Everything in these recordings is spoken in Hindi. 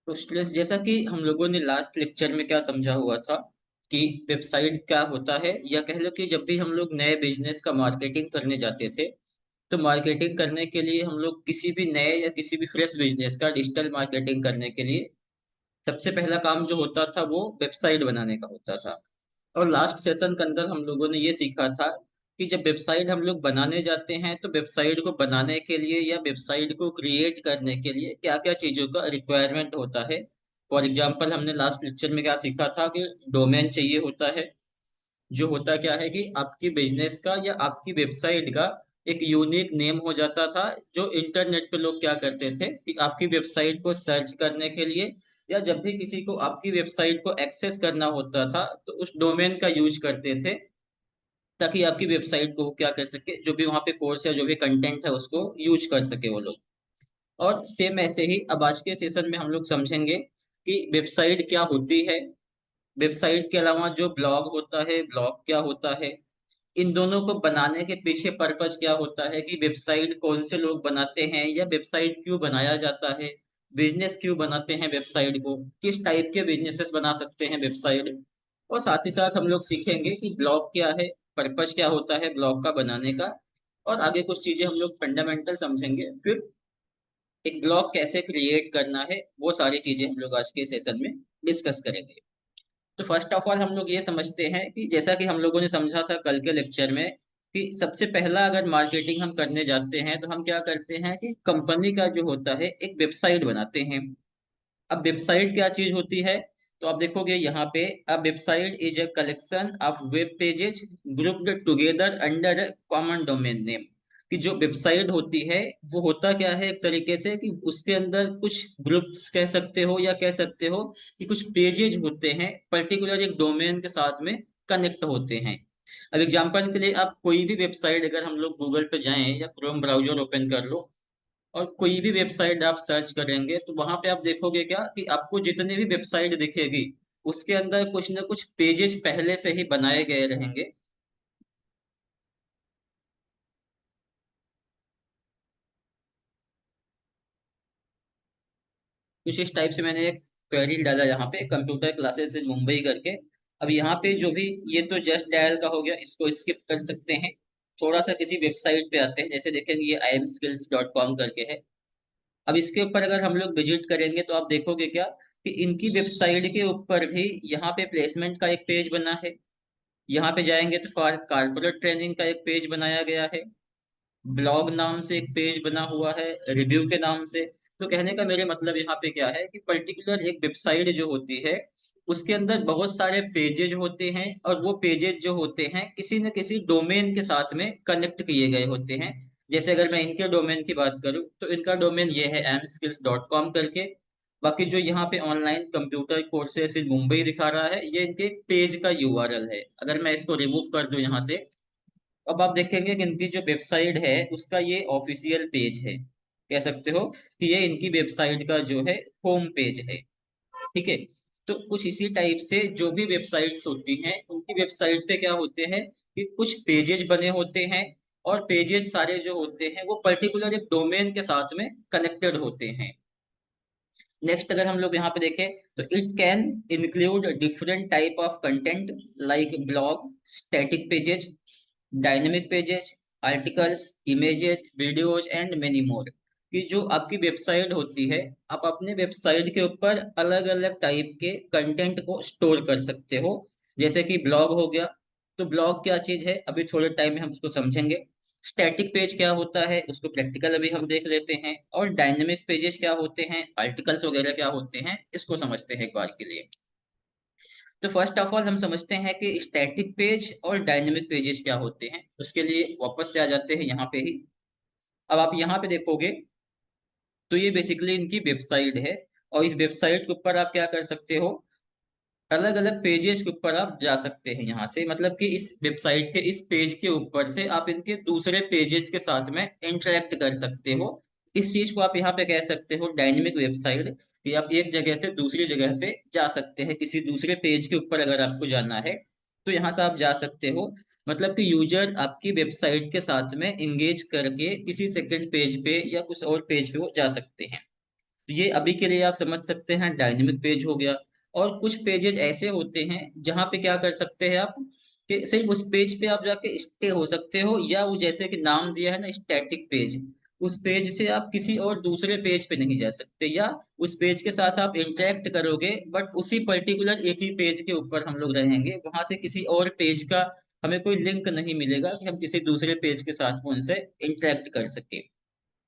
तो स्ट्रेस जैसा कि हम लोगों ने लास्ट लेक्चर में क्या समझा हुआ था कि वेबसाइट क्या होता है, या कह लो कि जब भी हम लोग नए बिजनेस का मार्केटिंग करने जाते थे, तो मार्केटिंग करने के लिए हम लोग किसी भी नए या किसी भी फ्रेश बिजनेस का डिजिटल मार्केटिंग करने के लिए सबसे पहला काम जो होता था वो वेबसाइट बनाने का होता था। और लास्ट सेशन के अंदर हम लोगों ने ये सीखा था कि जब वेबसाइट हम लोग बनाने जाते हैं तो वेबसाइट को बनाने के लिए या वेबसाइट को क्रिएट करने के लिए क्या क्या चीजों का रिक्वायरमेंट होता है। फॉर एग्जाम्पल हमने लास्ट लेक्चर में क्या सीखा था कि डोमेन चाहिए होता है, जो होता क्या है कि आपकी बिजनेस का या आपकी वेबसाइट का एक यूनिक नेम हो जाता था, जो इंटरनेट पे लोग क्या करते थे कि आपकी वेबसाइट को सर्च करने के लिए या जब भी किसी को आपकी वेबसाइट को एक्सेस करना होता था तो उस डोमेन का यूज करते थे, ताकि आपकी वेबसाइट को वो क्या कर सके, जो भी वहाँ पे कोर्स या जो भी कंटेंट है उसको यूज कर सके वो लोग। और सेम ऐसे ही अब आज के सेशन में हम लोग समझेंगे कि वेबसाइट क्या होती है, वेबसाइट के अलावा जो ब्लॉग होता है ब्लॉग क्या होता है, इन दोनों को बनाने के पीछे पर्पज क्या होता है कि वेबसाइट कौन से लोग बनाते हैं या वेबसाइट क्यों बनाया जाता है, बिजनेस क्यों बनाते हैं वेबसाइट को, किस टाइप के बिजनेसेस बना सकते हैं वेबसाइट। और साथ ही साथ हम लोग सीखेंगे कि ब्लॉग क्या है, पर्पज क्या होता है ब्लॉग का बनाने का, और आगे कुछ चीजें हम लोग फंडामेंटल समझेंगे। फिर एक ब्लॉग कैसे क्रिएट करना है, वो सारी चीजें हम लोग आज के सेशन में डिस्कस करेंगे। तो फर्स्ट ऑफ ऑल हम लोग ये समझते हैं कि जैसा कि हम लोगों ने समझा था कल के लेक्चर में कि सबसे पहला अगर मार्केटिंग हम करने जाते हैं तो हम क्या करते हैं कि कंपनी का जो होता है एक वेबसाइट बनाते हैं। अब वेबसाइट क्या चीज होती है, तो आप देखोगे यहाँ पे a website is a collection of web pages grouped together under a common domain name. कि जो वेबसाइट होती है वो होता क्या है एक तरीके से कि उसके अंदर कुछ ग्रुप्स कह सकते हो या कह सकते हो कि कुछ पेजेज होते हैं पर्टिकुलर एक डोमेन के साथ में कनेक्ट होते हैं। अब एग्जांपल के लिए आप कोई भी वेबसाइट अगर हम लोग गूगल पे जाएं या क्रोम ब्राउजर ओपन कर लो और कोई भी वेबसाइट आप सर्च करेंगे तो वहां पे आप देखोगे क्या कि आपको जितनी भी वेबसाइट दिखेगी उसके अंदर कुछ ना कुछ पेजेस पहले से ही बनाए गए रहेंगे। कुछ इस टाइप से मैंने एक क्वेरी डाला यहाँ पे कंप्यूटर क्लासेस इन मुंबई करके। अब यहाँ पे जो भी, ये तो जस्ट डायल का हो गया, इसको स्किप कर सकते हैं। थोड़ा सा किसी वेबसाइट पे आते हैं, जैसे देखेंगे ये imskills.com करके है। अब इसके ऊपर अगर हम लोग विजिट करेंगे तो आप देखोगे क्या कि इनकी वेबसाइट के ऊपर भी यहाँ पे प्लेसमेंट का एक पेज बना है। यहाँ पे जाएंगे तो फॉर कारपोरेट ट्रेनिंग का एक पेज बनाया गया है, ब्लॉग नाम से एक पेज बना हुआ है, रिव्यू के नाम से। तो कहने का मेरे मतलब यहाँ पे क्या है कि पर्टिकुलर एक वेबसाइट जो होती है उसके अंदर बहुत सारे पेजेज होते हैं, और वो पेजेज जो होते हैं किसी न किसी डोमेन के साथ में कनेक्ट किए गए होते हैं। जैसे अगर मैं इनके डोमेन की बात करूँ तो इनका डोमेन ये है mskills.com करके। बाकी जो यहाँ पे ऑनलाइन कंप्यूटर कोर्सेस इन मुंबई दिखा रहा है ये इनके पेज का यूआरएल है। अगर मैं इसको रिमूव कर दूं यहाँ से, अब आप देखेंगे कि इनकी जो वेबसाइट है उसका ये ऑफिशियल पेज है, कह सकते हो कि ये इनकी वेबसाइट का जो है होम पेज है। ठीक है। तो कुछ इसी टाइप से जो भी वेबसाइट्स होती हैं उनकी वेबसाइट पे क्या होते हैं कि कुछ पेजेस बने होते हैं, और पेजेस सारे जो होते हैं वो पर्टिकुलर एक डोमेन के साथ में कनेक्टेड होते हैं। नेक्स्ट अगर हम लोग यहाँ पे देखें तो it can include different type of content like blog, static pages, dynamic pages, articles, images, videos and many more. कि जो आपकी वेबसाइट होती है, आप अपने वेबसाइट के ऊपर अलग अलग टाइप के कंटेंट को स्टोर कर सकते हो। जैसे कि ब्लॉग हो गया, तो ब्लॉग क्या चीज है अभी थोड़े टाइम में हम उसको समझेंगे। स्टैटिक पेज क्या होता है उसको प्रैक्टिकल अभी हम देख लेते हैं, और डायनेमिक पेजेस क्या होते हैं, आर्टिकल्स वगैरह क्या होते हैं, इसको समझते हैं एक बार के लिए। तो फर्स्ट ऑफ ऑल हम समझते हैं कि स्टैटिक पेज और डायनेमिक पेजेस क्या होते हैं। उसके लिए वापस से आ जाते हैं यहाँ पे ही। अब आप यहाँ पे देखोगे तो ये बेसिकली इनकी वेबसाइट है, और इस वेबसाइट के ऊपर आप क्या कर सकते हो, अलग अलग पेजेस के ऊपर आप जा सकते हैं यहाँ से। मतलब कि इस वेबसाइट के इस पेज के ऊपर से आप इनके दूसरे पेजेस के साथ में इंटरेक्ट कर सकते हो। इस चीज को आप यहाँ पे कह सकते हो डायनेमिक वेबसाइट, कि आप एक जगह से दूसरी जगह पे जा सकते हैं। किसी दूसरे पेज के ऊपर अगर आपको जाना है तो यहाँ से आप जा सकते हो। मतलब कि यूजर आपकी वेबसाइट के साथ में इंगेज करके किसी सेकंड पेज पे या कुछ और पेज पे वो जा सकते हैं। तो ये अभी के लिए आप समझ सकते हैं डायनेमिक पेज हो गया। और कुछ पेजेस ऐसे होते हैं जहां पे क्या कर सकते हैं आप, कि सिर्फ उस पेज पे आप जाके स्टे हो सकते हो, या वो जैसे कि नाम दिया है ना स्टैटिक पेज, उस पेज से आप किसी और दूसरे पेज पे नहीं जा सकते, या उस पेज के साथ आप इंटरेक्ट करोगे बट उसी पर्टिकुलर एक ही पेज के ऊपर हम लोग रहेंगे, वहां से किसी और पेज का हमें कोई लिंक नहीं मिलेगा कि हम किसी दूसरे पेज के साथ उनसे इंटरेक्ट कर सके।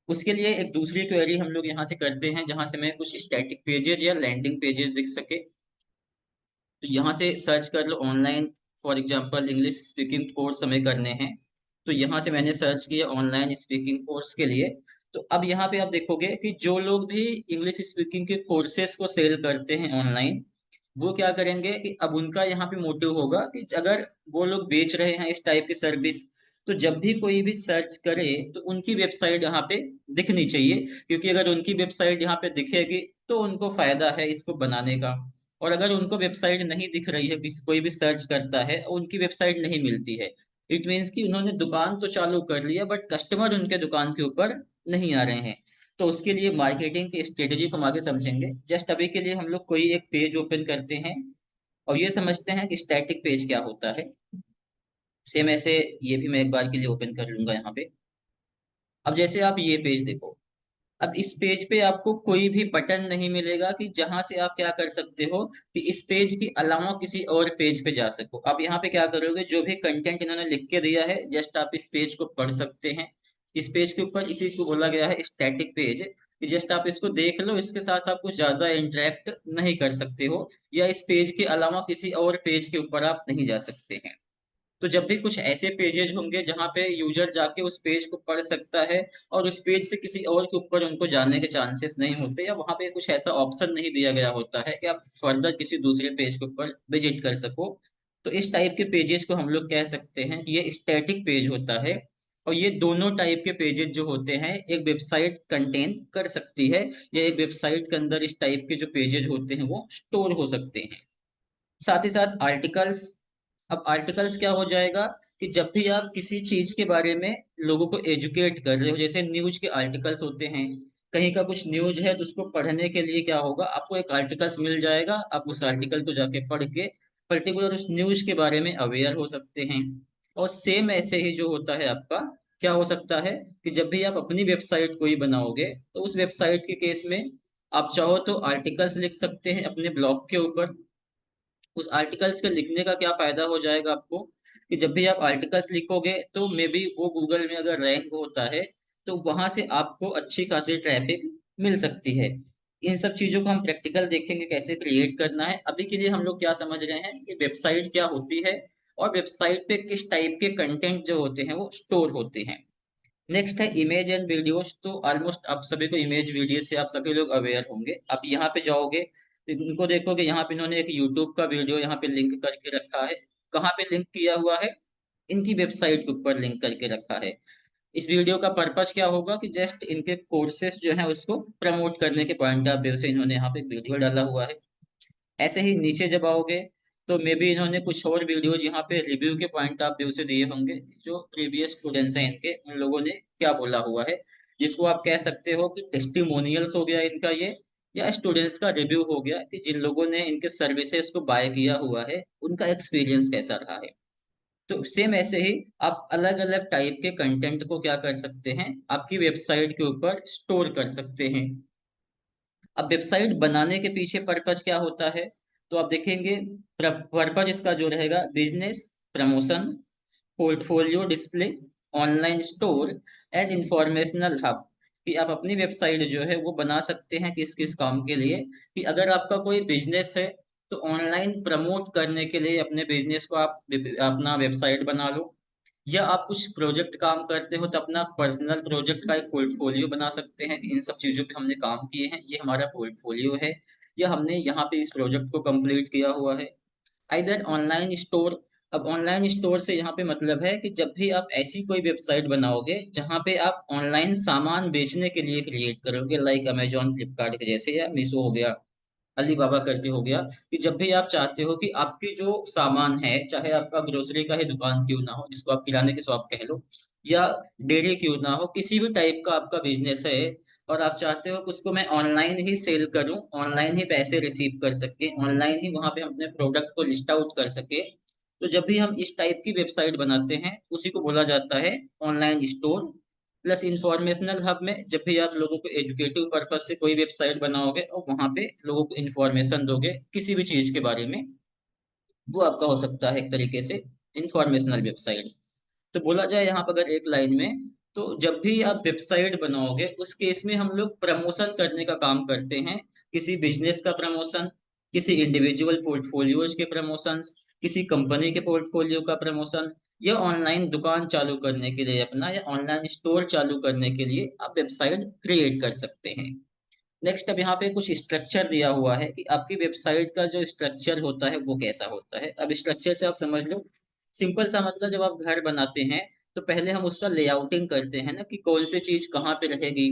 उसके लिए एक दूसरी क्वेरी हम लोग यहाँ से करते हैं जहां से मैं कुछ स्टैटिक पेजेस या लैंडिंग पेजेस दिख सके। तो यहाँ से सर्च कर लो online, for example English speaking course हमें करने हैं। तो यहाँ से मैंने सर्च किया ऑनलाइन स्पीकिंग कोर्स के लिए। तो अब यहाँ पे आप देखोगे कि जो लोग भी इंग्लिश स्पीकिंग के कोर्सेज को सेल करते हैं ऑनलाइन, वो क्या करेंगे कि अब उनका यहाँ पे मोटिव होगा कि अगर वो लोग बेच रहे हैं इस टाइप की सर्विस, तो जब भी कोई भी सर्च करे तो उनकी वेबसाइट यहाँ पे दिखनी चाहिए, क्योंकि अगर उनकी वेबसाइट यहाँ पे दिखेगी तो उनको फायदा है इसको बनाने का। और अगर उनको वेबसाइट नहीं दिख रही है, कोई भी सर्च करता है और उनकी वेबसाइट नहीं मिलती है, इट मीन्स कि उन्होंने दुकान तो चालू कर लिया बट कस्टमर उनके दुकान के ऊपर नहीं आ रहे हैं। तो उसके लिए मार्केटिंग की स्ट्रेटेजी को हम आगे समझेंगे। जस्ट अभी के लिए हम लोग कोई एक पेज ओपन करते हैं और ये समझते हैं कि स्टैटिक पेज क्या होता है। सेम ऐसे ये भी मैं एक बार के लिए ओपन कर लूंगा यहाँ पे। अब जैसे आप ये पेज देखो, अब इस पेज पे आपको कोई भी बटन नहीं मिलेगा कि जहां से आप क्या कर सकते हो कि इस पेज के अलावा किसी और पेज पे जा सको। आप यहाँ पे क्या करोगे, जो भी कंटेंट इन्होंने लिख के दिया है जस्ट आप इस पेज को पढ़ सकते हैं। इस पेज के ऊपर इसी को बोला गया है स्टैटिक पेज, कि जस्ट आप इसको देख लो, इसके साथ आप कुछ ज्यादा इंटरेक्ट नहीं कर सकते हो, या इस पेज के अलावा किसी और पेज के ऊपर आप नहीं जा सकते हैं। तो जब भी कुछ ऐसे पेजेज होंगे जहां पे यूजर जाके उस पेज को पढ़ सकता है और उस पेज से किसी और के ऊपर उनको जाने के चांसेस नहीं होते, या वहां पे कुछ ऐसा ऑप्शन नहीं दिया गया होता है कि आप फर्दर किसी दूसरे पेज के ऊपर विजिट कर सको, तो इस टाइप के पेजेस को हम लोग कह सकते हैं कि ये स्टैटिक पेज होता है। और ये दोनों टाइप के पेजेस जो होते हैं एक वेबसाइट कंटेन कर सकती है, या एक वेबसाइट के अंदर इस टाइप के जो पेजेस होते हैं वो स्टोर हो सकते हैं। साथ ही साथ आर्टिकल्स। अब आर्टिकल्स क्या हो जाएगा कि जब भी आप किसी चीज के बारे में लोगों को एजुकेट कर रहे हो, जैसे न्यूज के आर्टिकल्स होते हैं, कहीं का कुछ न्यूज है तो उसको पढ़ने के लिए क्या होगा, आपको एक आर्टिकल्स मिल जाएगा, आप उस आर्टिकल को जाके पढ़ के पर्टिकुलर उस न्यूज के बारे में अवेयर हो सकते हैं। और सेम ऐसे ही जो होता है आपका, क्या हो सकता है कि जब भी आप अपनी वेबसाइट कोई बनाओगे तो उस वेबसाइट के केस में आप चाहो तो आर्टिकल्स लिख सकते हैं अपने ब्लॉग के ऊपर। उस आर्टिकल्स के लिखने का क्या फायदा हो जाएगा आपको, कि जब भी आप आर्टिकल्स लिखोगे तो मे बी वो गूगल में अगर रैंक होता है तो वहां से आपको अच्छी खासी ट्रैफिक मिल सकती है। इन सब चीजों को हम प्रैक्टिकल देखेंगे कैसे क्रिएट करना है। अभी के लिए हम लोग क्या समझ रहे हैं कि वेबसाइट क्या होती है और वेबसाइट पे किस टाइप के कंटेंट जो होते हैं वो स्टोर होते हैं। नेक्स्ट है इमेज एंड वीडियोस। तो ऑलमोस्ट आप सभी को इमेज वीडियो से आप सभी लोग अवेयर होंगे। आप यहाँ पे जाओगे तो इनको देखोगे, यहाँ पे इन्होंने एक यूट्यूब का वीडियो यहाँ पे लिंक करके रखा है। कहाँ पे लिंक किया हुआ है, इनकी वेबसाइट के ऊपर लिंक करके रखा है। इस वीडियो का पर्पज क्या होगा कि जस्ट इनके कोर्सेज जो है उसको प्रमोट करने के पॉइंट ऑफ व्यू से इन्होंने यहाँ पे वीडियो डाला हुआ है। ऐसे ही नीचे जब आओगे तो मे बी इन्होंने कुछ और वीडियोज यहाँ पे रिव्यू के पॉइंट ऑफ व्यू से दिए होंगे, जो प्रीवियस स्टूडेंट्स हैं इनके, उन लोगों ने क्या बोला हुआ है, जिसको आप कह सकते हो कि टेस्टिमोनियल्स हो गया इनका ये, या स्टूडेंट्स का रिव्यू हो गया कि जिन लोगों ने इनके सर्विसेज को बाय किया हुआ है उनका एक्सपीरियंस कैसा रहा है। तो सेम ऐसे ही आप अलग अलग टाइप के कंटेंट को क्या कर सकते हैं, आपकी वेबसाइट के ऊपर स्टोर कर सकते हैं। अब वेबसाइट बनाने के पीछे पर्पज क्या होता है, तो आप देखेंगे पर्पज इसका जो रहेगा business promotion, portfolio display, online store and informational hub. कि आप अपनी वेबसाइट जो है वो बना सकते हैं किस किस काम के लिए, कि अगर आपका कोई बिजनेस है तो ऑनलाइन प्रमोट करने के लिए अपने बिजनेस को आप अपना वेबसाइट बना लो, या आप कुछ प्रोजेक्ट काम करते हो तो अपना पर्सनल प्रोजेक्ट का एक पोर्टफोलियो बना सकते हैं कि इन सब चीजों पे हमने काम किए हैं, ये हमारा पोर्टफोलियो है, या हमने यहाँ पे इस प्रोजेक्ट को कंप्लीट किया हुआ है। इधर ऑनलाइन स्टोर। अब ऑनलाइन स्टोर से यहाँ पे मतलब है कि जब भी आप ऐसी कोई वेबसाइट बनाओगे जहाँ पे आप ऑनलाइन सामान बेचने के लिए क्रिएट करोगे, लाइक अमेजोन फ्लिपकार्ट के जैसे, या मीशो हो गया, अलीबाबा करके हो गया, कि जब भी आप चाहते हो कि आपकी जो सामान है, चाहे आपका ग्रोसरी का ही दुकान क्यों ना हो, जिसको आप किराने की शॉप कह लो, या डेली क्यों ना हो, किसी भी टाइप का आपका बिजनेस है और आप चाहते हो कि उसको मैं ऑनलाइन ही सेल करूं, ऑनलाइन ही पैसे रिसीव कर सके, ऑनलाइन ही वहां पे हम अपने प्रोडक्ट को लिस्ट आउट कर सके, तो जब भी हम इस टाइप की वेबसाइट बनाते हैं उसी को बोला जाता है online store. Plus informational hub में जब भी आप लोगों को एजुकेटिव पर्पज से कोई वेबसाइट बनाओगे और वहां पे लोगों को इंफॉर्मेशन दोगे किसी भी चीज के बारे में, वो आपका हो सकता है एक तरीके से इंफॉर्मेशनल वेबसाइट। तो बोला जाए यहाँ पर अगर एक लाइन में, तो जब भी आप वेबसाइट बनाओगे उस केस में हम लोग प्रमोशन करने का काम करते हैं, किसी बिजनेस का प्रमोशन, किसी इंडिविजुअल पोर्टफोलियोज के प्रमोशंस, किसी कंपनी के पोर्टफोलियो का प्रमोशन, या ऑनलाइन दुकान चालू करने के लिए अपना, या ऑनलाइन स्टोर चालू करने के लिए आप वेबसाइट क्रिएट कर सकते हैं। नेक्स्ट अब यहाँ पे कुछ स्ट्रक्चर दिया हुआ है कि आपकी वेबसाइट का जो स्ट्रक्चर होता है वो कैसा होता है। अब स्ट्रक्चर से आप समझ लो, सिंपल सा मतलब जब आप घर बनाते हैं तो पहले हम उसका लेआउटिंग करते हैं ना, कि कौन सी चीज कहाँ पे रहेगी,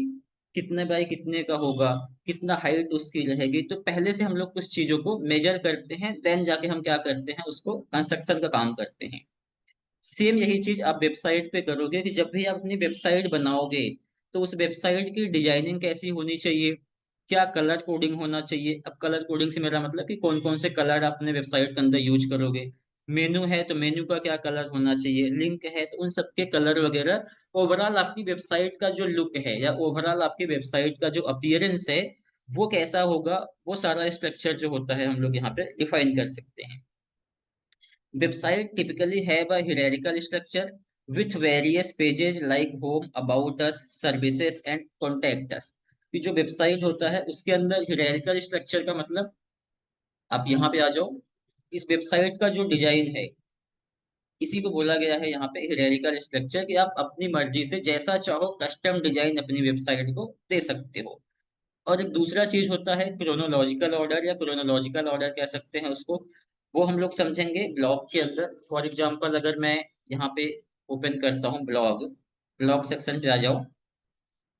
कितने बाय कितने का होगा, कितना हाइट उसकी रहेगी, तो पहले से हम लोग कुछ चीजों को मेजर करते हैं, देन जाके हम क्या करते हैं उसको कंस्ट्रक्शन का काम करते हैं। सेम यही चीज आप वेबसाइट पे करोगे कि जब भी आप अपनी वेबसाइट बनाओगे तो उस वेबसाइट की डिजाइनिंग कैसी होनी चाहिए, क्या कलर कोडिंग होना चाहिए। अब कलर कोडिंग से मेरा मतलब कि कौन कौन से कलर आप अपने वेबसाइट के अंदर यूज करोगे, मेनू है तो मेनू का क्या कलर होना चाहिए, लिंक है तो उन सबके कलर वगैरह, ओवरऑल आपकी वेबसाइट का जो लुक है या ओवरऑल आपकी वेबसाइट का जो अपीयरेंस है वो कैसा होगा, वो सारा स्ट्रक्चर जो होता है हम लोग यहाँ पे डिफाइन कर सकते हैं। Website typically have a hierarchical structure with various pages like home, about us, services and contact us। कि जो वेबसाइट होता है उसके अंदर hierarchical structure का मतलब, आप यहाँ पे आ जाओ, इस वेबसाइट का जो डिजाइन है इसी को बोला गया है यहाँ पे hierarchical structure, कि आप अपनी मर्जी से जैसा चाहो कस्टम डिजाइन अपनी वेबसाइट को दे सकते हो। और एक दूसरा चीज होता है क्रोनोलॉजिकल ऑर्डर, या क्रोनोलॉजिकल ऑर्डर कह सकते हैं उसको, वो हम लोग समझेंगे ब्लॉग के अंदर। फॉर एग्जांपल अगर मैं यहाँ पे ओपन करता हूँ ब्लॉग, ब्लॉग सेक्शन पे आ जाओ।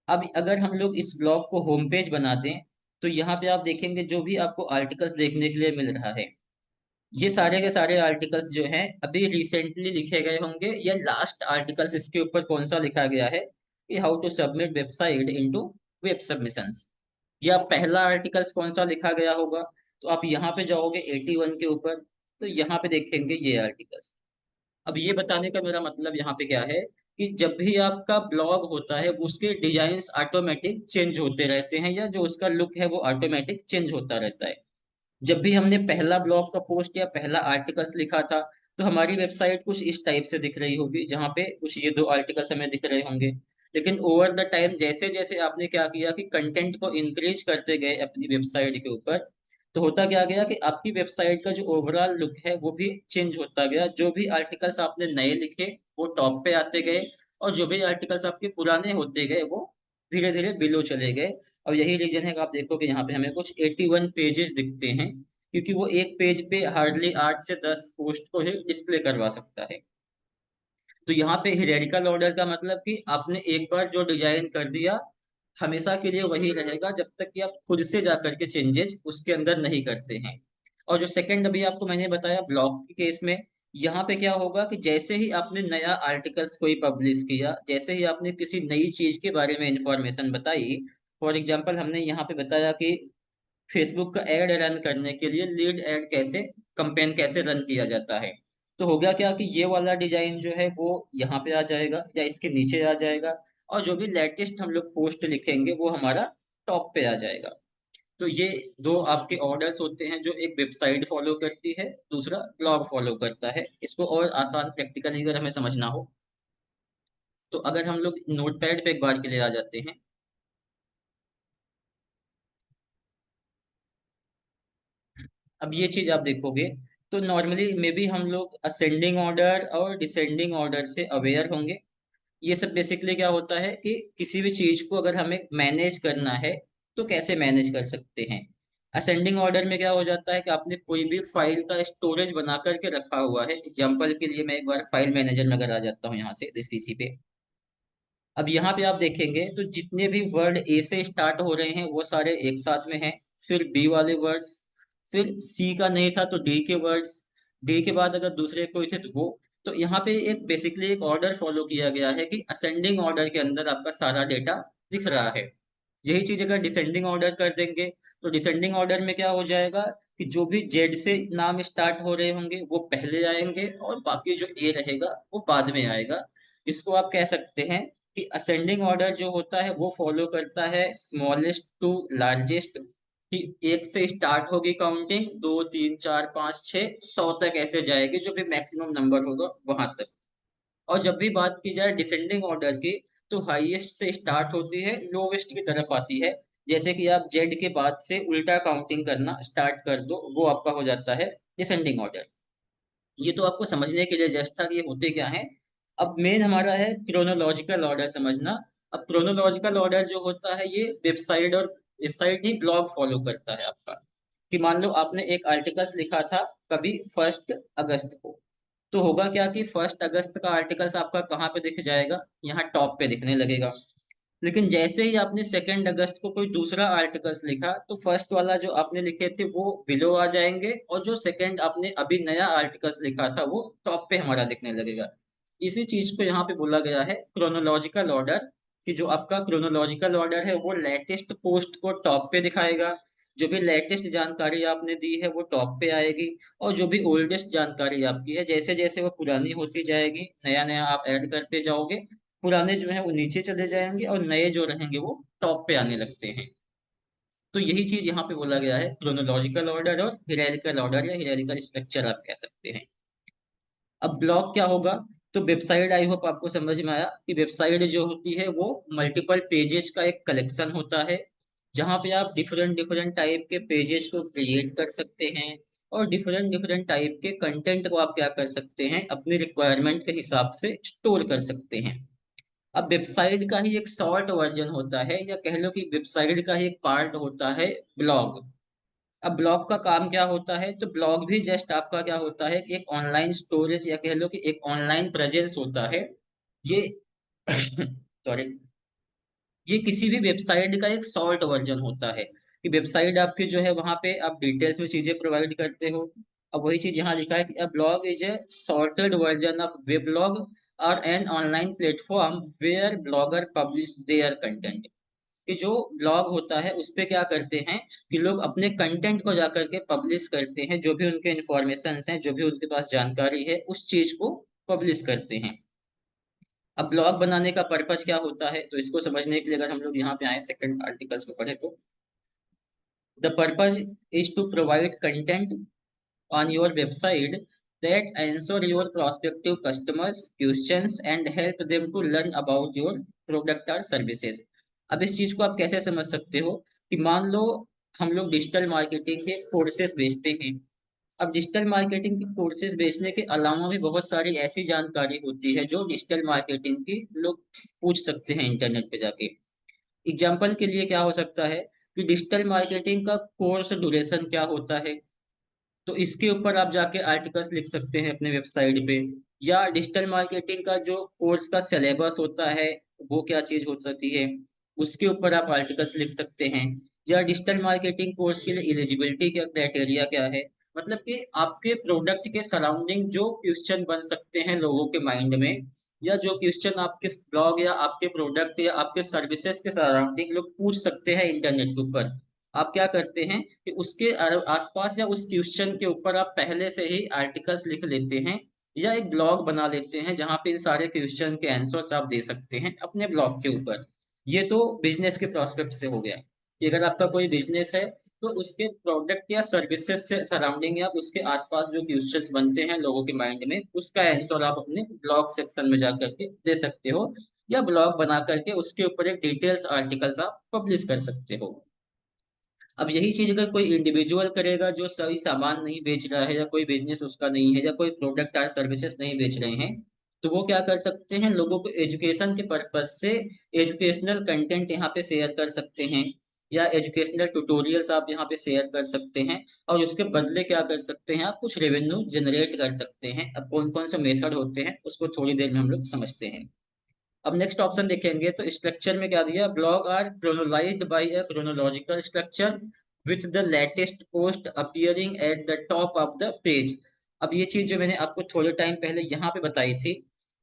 अब अगर हम लोग इस ब्लॉग को होम पेज बना दें तो यहाँ पे आप देखेंगे जो भी आपको आर्टिकल्स देखने के लिए मिल रहा है, ये सारे के सारे आर्टिकल्स जो हैं अभी रिसेंटली लिखे गए होंगे, या लास्ट आर्टिकल्स इसके ऊपर कौन सा लिखा गया है कि how to submit website into web submissions, या पहला आर्टिकल्स कौन सा लिखा गया होगा। तो आप यहाँ पे जाओगे 81 के ऊपर, तो यहाँ पे देखेंगे ये आर्टिकल्स। अब ये बताने का मेरा मतलब यहाँ पे क्या है कि जब भी आपका ब्लॉग होता है उसके डिजाइन्स ऑटोमेटिक चेंज होते रहते हैं, या जो उसका लुक है वो ऑटोमेटिक चेंज होता रहता है। जब भी हमने पहला ब्लॉग का पोस्ट या पहला आर्टिकल्स लिखा था तो हमारी वेबसाइट कुछ इस टाइप से दिख रही होगी, जहाँ पे कुछ ये दो आर्टिकल्स हमें दिख रहे होंगे। लेकिन ओवर द टाइम जैसे जैसे आपने क्या किया कि कंटेंट को इंक्रीज करते गए अपनी वेबसाइट के ऊपर, तो होता क्या गया कि आपकी वेबसाइट का जो ओवरऑल लुक है वो भी चेंज होता गया। जो भी आर्टिकल्स आपने नए लिखे वो टॉप पे आते गए, और जो भी आर्टिकल्स आपके पुराने होते गए वो धीरे धीरे बिलो चले गए। और यही रीजन है कि आप देखोगे यहाँ पे हमें कुछ 81 पेजेस दिखते हैं, क्योंकि वो एक पेज पे हार्डली 8 से 10 पोस्ट को ही डिस्प्ले करवा सकता है। तो यहाँ पे हिरेरिकल ऑर्डर का मतलब कि आपने एक बार जो डिजाइन कर दिया हमेशा के लिए वही रहेगा, जब तक कि आप खुद से जा करके चेंजेस उसके अंदर नहीं करते हैं। और जो सेकंड अभी आपको मैंने बताया ब्लॉग के केस में, यहाँ पे क्या होगा कि जैसे ही आपने नया आर्टिकल्स कोई पब्लिश किया, जैसे ही आपने किसी नई चीज के बारे में इंफॉर्मेशन बताई, फॉर एग्जाम्पल हमने यहाँ पे बताया कि फेसबुक का एड रन करने के लिए लीड एड कैसे, कंपेन कैसे रन किया जाता है, तो हो गया क्या कि ये वाला डिजाइन जो है वो यहाँ पे आ जाएगा या इसके नीचे आ जाएगा, और जो भी लेटेस्ट हम लोग पोस्ट लिखेंगे वो हमारा टॉप पे आ जाएगा। तो ये दो आपके ऑर्डर्स होते हैं जो एक वेबसाइट फॉलो करती है, दूसरा ब्लॉग फॉलो करता है। इसको और आसान प्रैक्टिकली अगर हमें समझना हो तो अगर हम लोग नोटपैड पे एक बार के लिए आ जाते हैं। अब ये चीज आप देखोगे तो नॉर्मली मे बी हम लोग असेंडिंग ऑर्डर और डिसेंडिंग ऑर्डर से अवेयर होंगे। ये सब बेसिकली क्या होता है कि किसी भी चीज को अगर हमें मैनेज करना है तो कैसे मैनेज कर सकते हैं। असेंडिंग ऑर्डर में क्या हो जाता है कि आपने कोई भी फाइल का स्टोरेज बना करके रखा हुआ है। एग्जांपल के लिए मैं एक बार फाइल मैनेजर में अगर आ जाता हूँ यहाँ से इस पीसी पे, अब यहाँ पे आप देखेंगे तो जितने भी वर्ड ए से स्टार्ट हो रहे हैं वो सारे एक साथ में हैं। फिर बी वाले वर्ड्स, फिर सी का नहीं था तो डी के वर्ड्स, डी के बाद अगर दूसरे कोई थे तो वो, तो यहाँ पे एक बेसिकली एक ऑर्डर फॉलो किया गया है कि असेंडिंग ऑर्डर के अंदर आपका सारा डेटा दिख रहा है। यही चीज अगर डिसेंडिंग ऑर्डर कर देंगे तो डिसेंडिंग ऑर्डर में क्या हो जाएगा कि जो भी जेड से नाम स्टार्ट हो रहे होंगे वो पहले आएंगे और बाकी जो ए रहेगा वो बाद में आएगा। इसको आप कह सकते हैं कि असेंडिंग ऑर्डर जो होता है वो फॉलो करता है स्मॉलेस्ट टू लार्जेस्ट, कि एक से स्टार्ट होगी काउंटिंग, 2 3 4 5 6 100 तक ऐसे जाएगी, जो भी मैक्सिमम नंबर होगा वहां तक। और जब भी बात की जाए डिसेंडिंग ऑर्डर की तो हाईएस्ट से स्टार्ट होती है, लोवेस्ट की तरफ आती है। जैसे कि आप जेड के बाद से उल्टा काउंटिंग करना स्टार्ट कर दो, वो आपका हो जाता है डिसेंडिंग ऑर्डर। ये तो आपको समझने के लिए जस्ट था कि ये होते क्या है। अब मेन हमारा है क्रोनोलॉजिकल ऑर्डर समझना। अब क्रोनोलॉजिकल ऑर्डर जो होता है ये वेबसाइट और वेबसाइट ही ब्लॉग फॉलो करता है आपका। कि मान लो आपने एक आर्टिकल्स लिखा था कभी 1 अगस्त को, तो होगा क्या कि 1 अगस्त का आर्टिकल्स आपका कहाँ पे दिख जाएगा, यहाँ टॉप पे दिखने लगेगा। लेकिन जैसे ही आपने 2 अगस्त को कोई दूसरा आर्टिकल्स लिखा तो फर्स्ट वाला जो आपने लिखे थे वो बिलो आ जाएंगे, और जो सेकंड आपने अभी नया आर्टिकल्स लिखा था वो टॉप पे हमारा दिखने लगेगा। इसी चीज को यहाँ पे बोला गया है क्रोनोलॉजिकल ऑर्डर, कि जो आपका क्रोनोलॉजिकल ऑर्डर है वो लेटेस्ट पोस्ट को टॉप पे दिखाएगा। जो भी लेटेस्ट जानकारी आपने दी है वो टॉप पे आएगी, और जो भी ओल्डेस्ट जानकारी आपकी है जैसे जैसे वो पुरानी होती जाएगी नया नया आप ऐड करते जाओगे, पुराने जो है वो नीचे चले जाएंगे और नए जो रहेंगे वो टॉप पे आने लगते हैं। तो यही चीज यहाँ पे बोला गया है क्रोनोलॉजिकल ऑर्डर और हिरारिकल ऑर्डर या हिरारिकल स्ट्रक्चर आप कह सकते हैं। अब ब्लॉग क्या होगा, तो वेबसाइट आई होप आपको समझ में आया कि वेबसाइट जो होती है वो मल्टीपल पेजेस का एक कलेक्शन होता है, जहाँ पे आप डिफरेंट डिफरेंट टाइप के पेजेस को क्रिएट कर सकते हैं, और डिफरेंट डिफरेंट टाइप के कंटेंट को आप क्या कर सकते हैं अपनी रिक्वायरमेंट के हिसाब से स्टोर कर सकते हैं। अब वेबसाइट का ही एक शॉर्ट वर्जन होता है, या कह लो कि वेबसाइट का ही एक पार्ट होता है ब्लॉग। अब ब्लॉग का काम क्या होता है, तो ब्लॉग भी जस्ट आपका क्या होता है कि एक ऑनलाइन स्टोरेज या कह लो कि एक ऑनलाइन प्रेजेंस होता है। ये सॉरी, ये किसी भी वेबसाइट का एक शॉर्ट वर्जन होता है, कि वेबसाइट आपकी जो है वहां पे आप डिटेल्स में चीजें प्रोवाइड करते हो। अब वही चीज यहाँ लिखा है कि a blog is a sorted version of weblog और an online platform where blogger publish their content. कि जो ब्लॉग होता है उस पे क्या करते हैं कि लोग अपने कंटेंट को जाकर के पब्लिश करते हैं, जो भी उनके इंफॉर्मेशन हैं जो भी उनके पास जानकारी है उस चीज को पब्लिश करते हैं। अब ब्लॉग बनाने का पर्पज क्या होता है, तो इसको समझने के लिए अगर हम लोग यहाँ पे आए सेकंड आर्टिकल्स को पढ़े तो the purpose is to provide content on your website that answer your prospective customers questions and help them to learn about your product or services। अब इस चीज को आप कैसे समझ सकते हो कि मान लो हम लोग डिजिटल मार्केटिंग के कोर्सेज बेचते हैं। अब डिजिटल मार्केटिंग के कोर्सेज बेचने के अलावा भी बहुत सारी ऐसी जानकारी होती है जो डिजिटल मार्केटिंग की लोग पूछ सकते हैं इंटरनेट पे जाके। एग्जाम्पल के लिए क्या हो सकता है कि डिजिटल मार्केटिंग का कोर्स ड्यूरेशन क्या होता है, तो इसके ऊपर आप जाके आर्टिकल्स लिख सकते हैं अपने वेबसाइट पे। या डिजिटल मार्केटिंग का जो कोर्स का सिलेबस होता है वो क्या चीज हो सकती है, उसके ऊपर आप आर्टिकल्स लिख सकते हैं। या डिजिटल मार्केटिंग कोर्स के लिए एलिजिबिलिटी क्या क्राइटेरिया क्या है, मतलब कि आपके प्रोडक्ट के सराउंडिंग जो क्वेश्चन बन सकते हैं लोगों के माइंड में, या जो क्वेश्चन आपके ब्लॉग या आपके प्रोडक्ट या आपके सर्विसेज के सराउंडिंग लोग पूछ सकते हैं इंटरनेट के ऊपर, आप क्या करते हैं कि उसके आसपास या उस क्वेश्चन के ऊपर आप पहले से ही आर्टिकल्स लिख लेते हैं, या एक ब्लॉग बना लेते हैं जहां पे इन सारे क्वेश्चन के आंसर्स आप दे सकते हैं अपने ब्लॉग के ऊपर। ये तो बिजनेस के प्रोस्पेक्ट से हो गया कि अगर आपका कोई बिजनेस है तो उसके प्रोडक्ट या सर्विसेज से सराउंडिंग या उसके आसपास जो क्वेश्चंस बनते हैं लोगों के माइंड में उसका आंसर आप अपने ब्लॉग सेक्शन में जा करके दे सकते हो, या ब्लॉग बना करके उसके ऊपर एक डिटेल्स आर्टिकल्स आप पब्लिश कर सकते हो। अब यही चीज अगर कोई इंडिविजुअल करेगा जो सही सामान नहीं बेच रहा है, या कोई बिजनेस उसका नहीं है, या कोई प्रोडक्ट और सर्विसेज नहीं बेच रहे हैं, तो वो क्या कर सकते हैं लोगों को एजुकेशन के पर्पज से एजुकेशनल कंटेंट यहाँ पे शेयर कर सकते हैं, या एजुकेशनल ट्यूटोरियल्स आप यहाँ पे शेयर कर सकते हैं। और उसके बदले क्या कर सकते हैं आप कुछ रेवेन्यू जनरेट कर सकते हैं। अब कौन कौन से मेथड होते हैं उसको थोड़ी देर में हम लोग समझते हैं। अब नेक्स्ट ऑप्शन देखेंगे तो स्ट्रक्चर में क्या दिया, blog are chronologized by a chronological structure with the latest post appearing at the top of the page. अब ये चीज जो मैंने आपको थोड़े टाइम पहले यहाँ पे बताई थी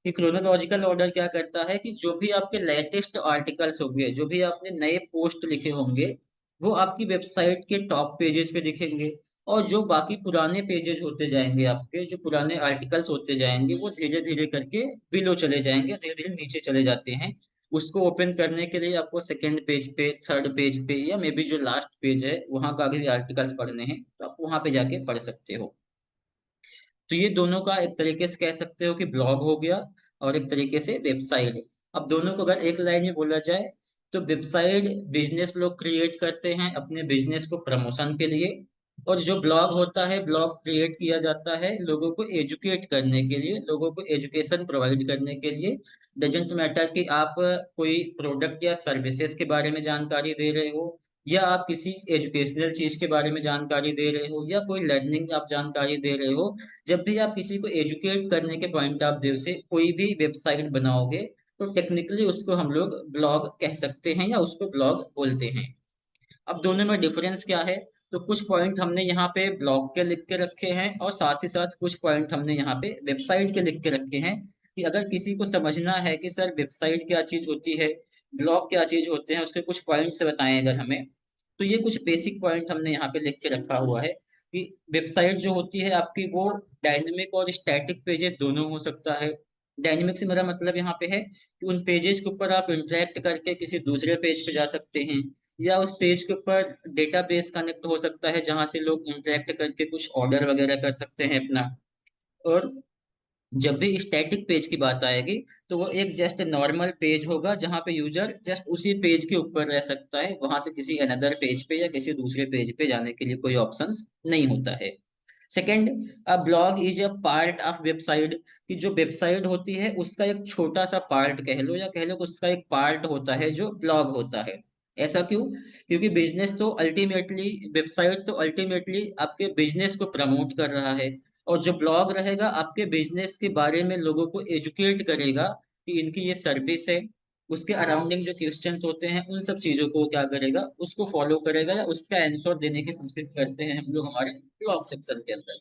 कि क्रोनोलॉजिकल ऑर्डर क्या करता है कि जो भी आपके लेटेस्ट आर्टिकल्स होंगे, जो भी आपने नए पोस्ट लिखे होंगे, वो आपकी वेबसाइट के टॉप पेजेस पे दिखेंगे। और जो बाकी पुराने पेजेस होते जाएंगे, आपके जो पुराने आर्टिकल्स होते जाएंगे, वो धीरे धीरे करके बिलो चले जाएंगे, धीरे धीरे नीचे चले जाते हैं। उसको ओपन करने के लिए आपको सेकंड पेज पे, थर्ड पेज पे, या मे बी जो लास्ट पेज है वहां का भी आर्टिकल्स पढ़ने हैं तो आप वहां पे जाके पढ़ सकते हो। तो ये दोनों का एक तरीके से कह सकते हो कि ब्लॉग हो गया, और एक तरीके से वेबसाइट। अब दोनों को अगर एक लाइन में बोला जाए तो वेबसाइट बिजनेस लोग क्रिएट करते हैं अपने बिजनेस को प्रमोशन के लिए, और जो ब्लॉग होता है, ब्लॉग क्रिएट किया जाता है लोगों को एजुकेट करने के लिए, लोगों को एजुकेशन प्रोवाइड करने के लिए। डजेंट मैटर कि आप कोई प्रोडक्ट या सर्विसेज के बारे में जानकारी दे रहे हो, या आप किसी एजुकेशनल चीज के बारे में जानकारी दे रहे हो, या कोई लर्निंग आप जानकारी दे रहे हो। जब भी आप किसी को एजुकेट करने के पॉइंट ऑफ व्यू से कोई भी वेबसाइट बनाओगे, तो टेक्निकली उसको हम लोग ब्लॉग कह सकते हैं या उसको ब्लॉग बोलते हैं। अब दोनों में डिफरेंस क्या है? तो कुछ पॉइंट हमने यहाँ पे ब्लॉग के लिख के रखे हैं, और साथ ही साथ कुछ पॉइंट हमने यहाँ पे वेबसाइट के लिख के रखे हैं, कि अगर किसी को समझना है कि सर वेबसाइट क्या चीज होती है, ब्लॉग क्या चीज होते हैं, उसके कुछ पॉइंट्स बताएं अगर हमें, तो ये कुछ बेसिक पॉइंट हमने यहाँ पे लिख के रखा हुआ है कि वेबसाइट जो होती है आपकी, वो डायनेमिक और स्टैटिक पेजेस दोनों हो सकता है। डायनेमिक से मेरा मतलब यहाँ पे है कि उन पेजेस के ऊपर आप इंटरेक्ट करके किसी दूसरे पेज पे जा सकते हैं, या उस पेज के ऊपर डेटाबेस कनेक्ट हो सकता है जहां से लोग इंटरेक्ट करके कुछ ऑर्डर वगैरह कर सकते हैं अपना। और जब भी स्टैटिक पेज की बात आएगी, तो वो एक जस्ट नॉर्मल पेज होगा जहां पे यूजर जस्ट उसी पेज के ऊपर रह सकता है, वहां से किसी अनदर पेज पे या किसी दूसरे पेज पे जाने के लिए कोई ऑप्शंस नहीं होता है। Second, a blog is a part of website, कि जो वेबसाइट होती है उसका एक छोटा सा पार्ट कह लो, या कह लो कि उसका एक पार्ट होता है जो ब्लॉग होता है। ऐसा क्यों? क्योंकि बिजनेस तो अल्टीमेटली, वेबसाइट तो अल्टीमेटली आपके बिजनेस को प्रमोट कर रहा है, और जो ब्लॉग रहेगा आपके बिजनेस के बारे में लोगों को एजुकेट करेगा कि इनकी ये सर्विस है। उसके अराउंडिंग जो क्वेश्चंस होते हैं उन सब चीजों को क्या करेगा, उसको फॉलो करेगा, या उसका आंसर देने की कोशिश करते हैं हम लोग हमारे ब्लॉग सेक्शन के अंदर।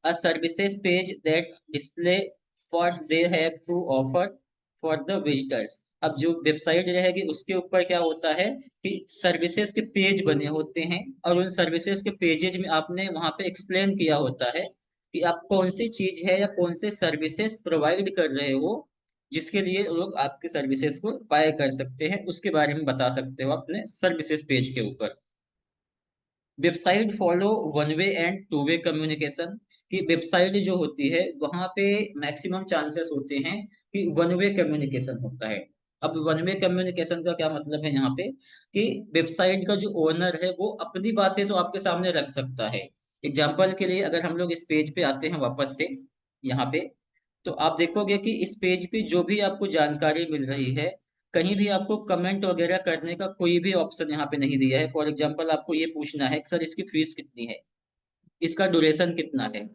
A services page that display what they have to offer for the visitors। अब जो वेबसाइट रहेगी उसके ऊपर क्या होता है कि सर्विसेज के पेज बने होते हैं, और उन सर्विसेज के पेजेज में आपने वहां पे एक्सप्लेन किया होता है कि आप कौन सी चीज है या कौन से सर्विसेज प्रोवाइड कर रहे हो, जिसके लिए लोग आपके सर्विसेज को बाय कर सकते हैं, उसके बारे में बता सकते हो अपने सर्विसेज पेज के ऊपर। Website follow one way and two way communication, की वेबसाइट जो होती है वहां पे मैक्सिमम चांसेस होते हैं कि वन वे कम्युनिकेशन होता है। अब वन वे कम्युनिकेशन का क्या मतलब है यहाँ पे, कि वेबसाइट का जो ओनर है वो अपनी बातें तो आपके सामने रख सकता है। एग्जाम्पल के लिए अगर हम लोग इस पेज पे आते हैं वापस से यहाँ पे, तो आप देखोगे कि इस पेज पे जो भी आपको जानकारी मिल रही है, कहीं भी आपको कमेंट वगैरह करने का कोई भी ऑप्शन यहाँ पे नहीं दिया है। फॉर एग्जांपल आपको ये पूछना है कि सर इसकी फीस कितनी है, इसका ड्यूरेशन कितना है,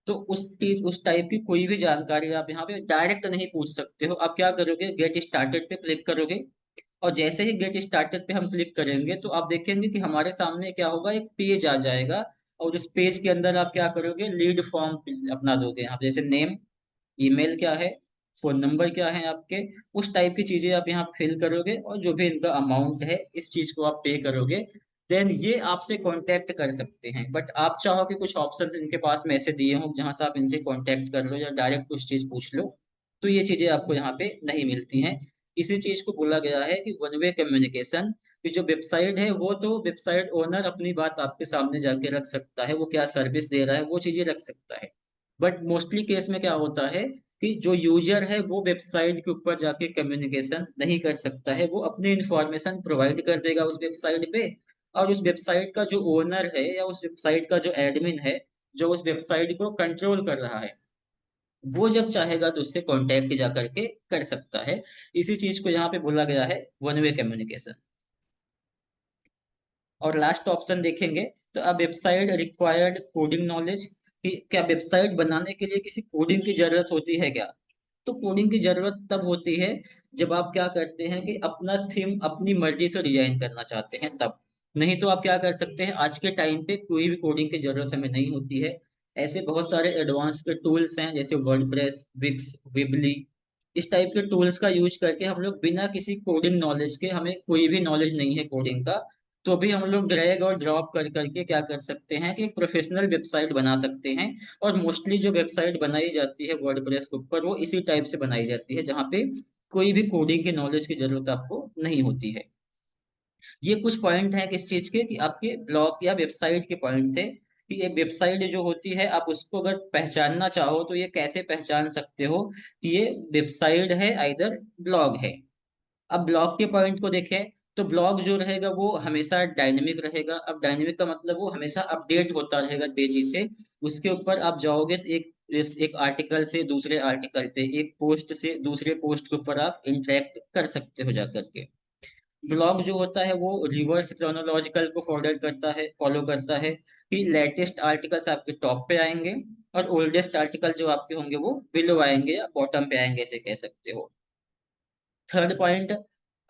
तो उस टाइप की कोई भी जानकारी आप यहाँ पे डायरेक्ट नहीं पूछ सकते हो। आप क्या करोगे, गेट स्टार्टेड पे क्लिक करोगे, और जैसे ही गेट स्टार्टेड पे हम क्लिक करेंगे तो आप देखेंगे कि हमारे सामने क्या होगा, एक पेज आ जाएगा। और उस पेज के अंदर आप क्या करोगे, लीड फॉर्म अपना दोगे, यहाँ पे जैसे नेम, ईमेल क्या है, फोन नंबर क्या है आपके, उस टाइप की चीजें आप यहाँ फिल करोगे, और जो भी इनका अमाउंट है इस चीज को आप पे करोगे। देन ये आपसे कांटेक्ट कर सकते हैं, बट आप चाहो कि कुछ ऑप्शंस इनके पास में ऐसे दिए हों जहां से आप इनसे कांटेक्ट कर लो या डायरेक्ट कुछ चीज पूछ लो, तो ये चीजें आपको यहाँ पे नहीं मिलती हैं। इसी चीज को बोला गया है कि वन वे कम्युनिकेशन, कि जो वेबसाइट है वो तो वेबसाइट ओनर अपनी बात आपके सामने जाके रख सकता है, वो क्या सर्विस दे रहा है वो चीजें रख सकता है। बट मोस्टली केस में क्या होता है कि जो यूजर है वो वेबसाइट के ऊपर जाके कम्युनिकेशन नहीं कर सकता है, वो अपनी इंफॉर्मेशन प्रोवाइड कर देगा उस वेबसाइट पे, और उस वेबसाइट का जो ओनर है या उस वेबसाइट का जो एडमिन है, जो उस वेबसाइट को कंट्रोल कर रहा है, वो जब चाहेगा तो उससे कांटेक्ट जा करके कर सकता है। इसी चीज को यहाँ पे बोला गया है वन वे कम्युनिकेशन। और लास्ट ऑप्शन देखेंगे तो अब वेबसाइट रिक्वायर्ड कोडिंग नॉलेज, कि क्या वेबसाइट बनाने के लिए किसी कोडिंग की जरूरत होती है क्या? तो कोडिंग की जरूरत तब होती है जब आप क्या करते हैं कि अपना थीम अपनी मर्जी से डिजाइन करना चाहते हैं तब। नहीं तो आप क्या कर सकते हैं, आज के टाइम पे कोई भी कोडिंग की जरूरत हमें नहीं होती है। ऐसे बहुत सारे एडवांस के टूल्स हैं, जैसे वर्डप्रेस, विक्स, विबली, इस टाइप के टूल्स का यूज करके हम लोग बिना किसी कोडिंग नॉलेज के, हमें कोई भी नॉलेज नहीं है कोडिंग का, तो भी हम लोग ड्रैग और ड्रॉप कर करके क्या कर सकते हैं कि एक प्रोफेशनल वेबसाइट बना सकते हैं। और मोस्टली जो वेबसाइट बनाई जाती है वर्डप्रेस के ऊपर, वो इसी टाइप से बनाई जाती है, जहाँ पे कोई भी कोडिंग के नॉलेज की जरूरत आपको नहीं होती है। ये कुछ पॉइंट हैं किस चीज के, कि आपके ब्लॉग या वेबसाइट के पॉइंट थे, कि एक वेबसाइट जो होती है, आप उसको अगर पहचानना चाहो तो ये कैसे पहचान सकते हो कि ये वेबसाइट है आइदर ब्लॉग है। अब ब्लॉग के पॉइंट को देखें, तो ब्लॉग जो रहेगा वो हमेशा डायनेमिक रहेगा। अब डायनेमिक का मतलब वो हमेशा अपडेट होता रहेगा तेजी से। उसके ऊपर आप जाओगे तो एक आर्टिकल से दूसरे आर्टिकल पे, एक पोस्ट से दूसरे पोस्ट के ऊपर आप इंटरेक्ट कर सकते हो जा करके। ब्लॉग जो होता है वो रिवर्स क्रोनोलॉजिकल को फॉलो करता है, कि लेटेस्ट आर्टिकल्स आपके टॉप पे आएंगे और ओल्डेस्ट आर्टिकल जो आपके होंगे वो बिलो आएंगे या बॉटम पे आएंगे, ऐसे कह सकते हो। Third point,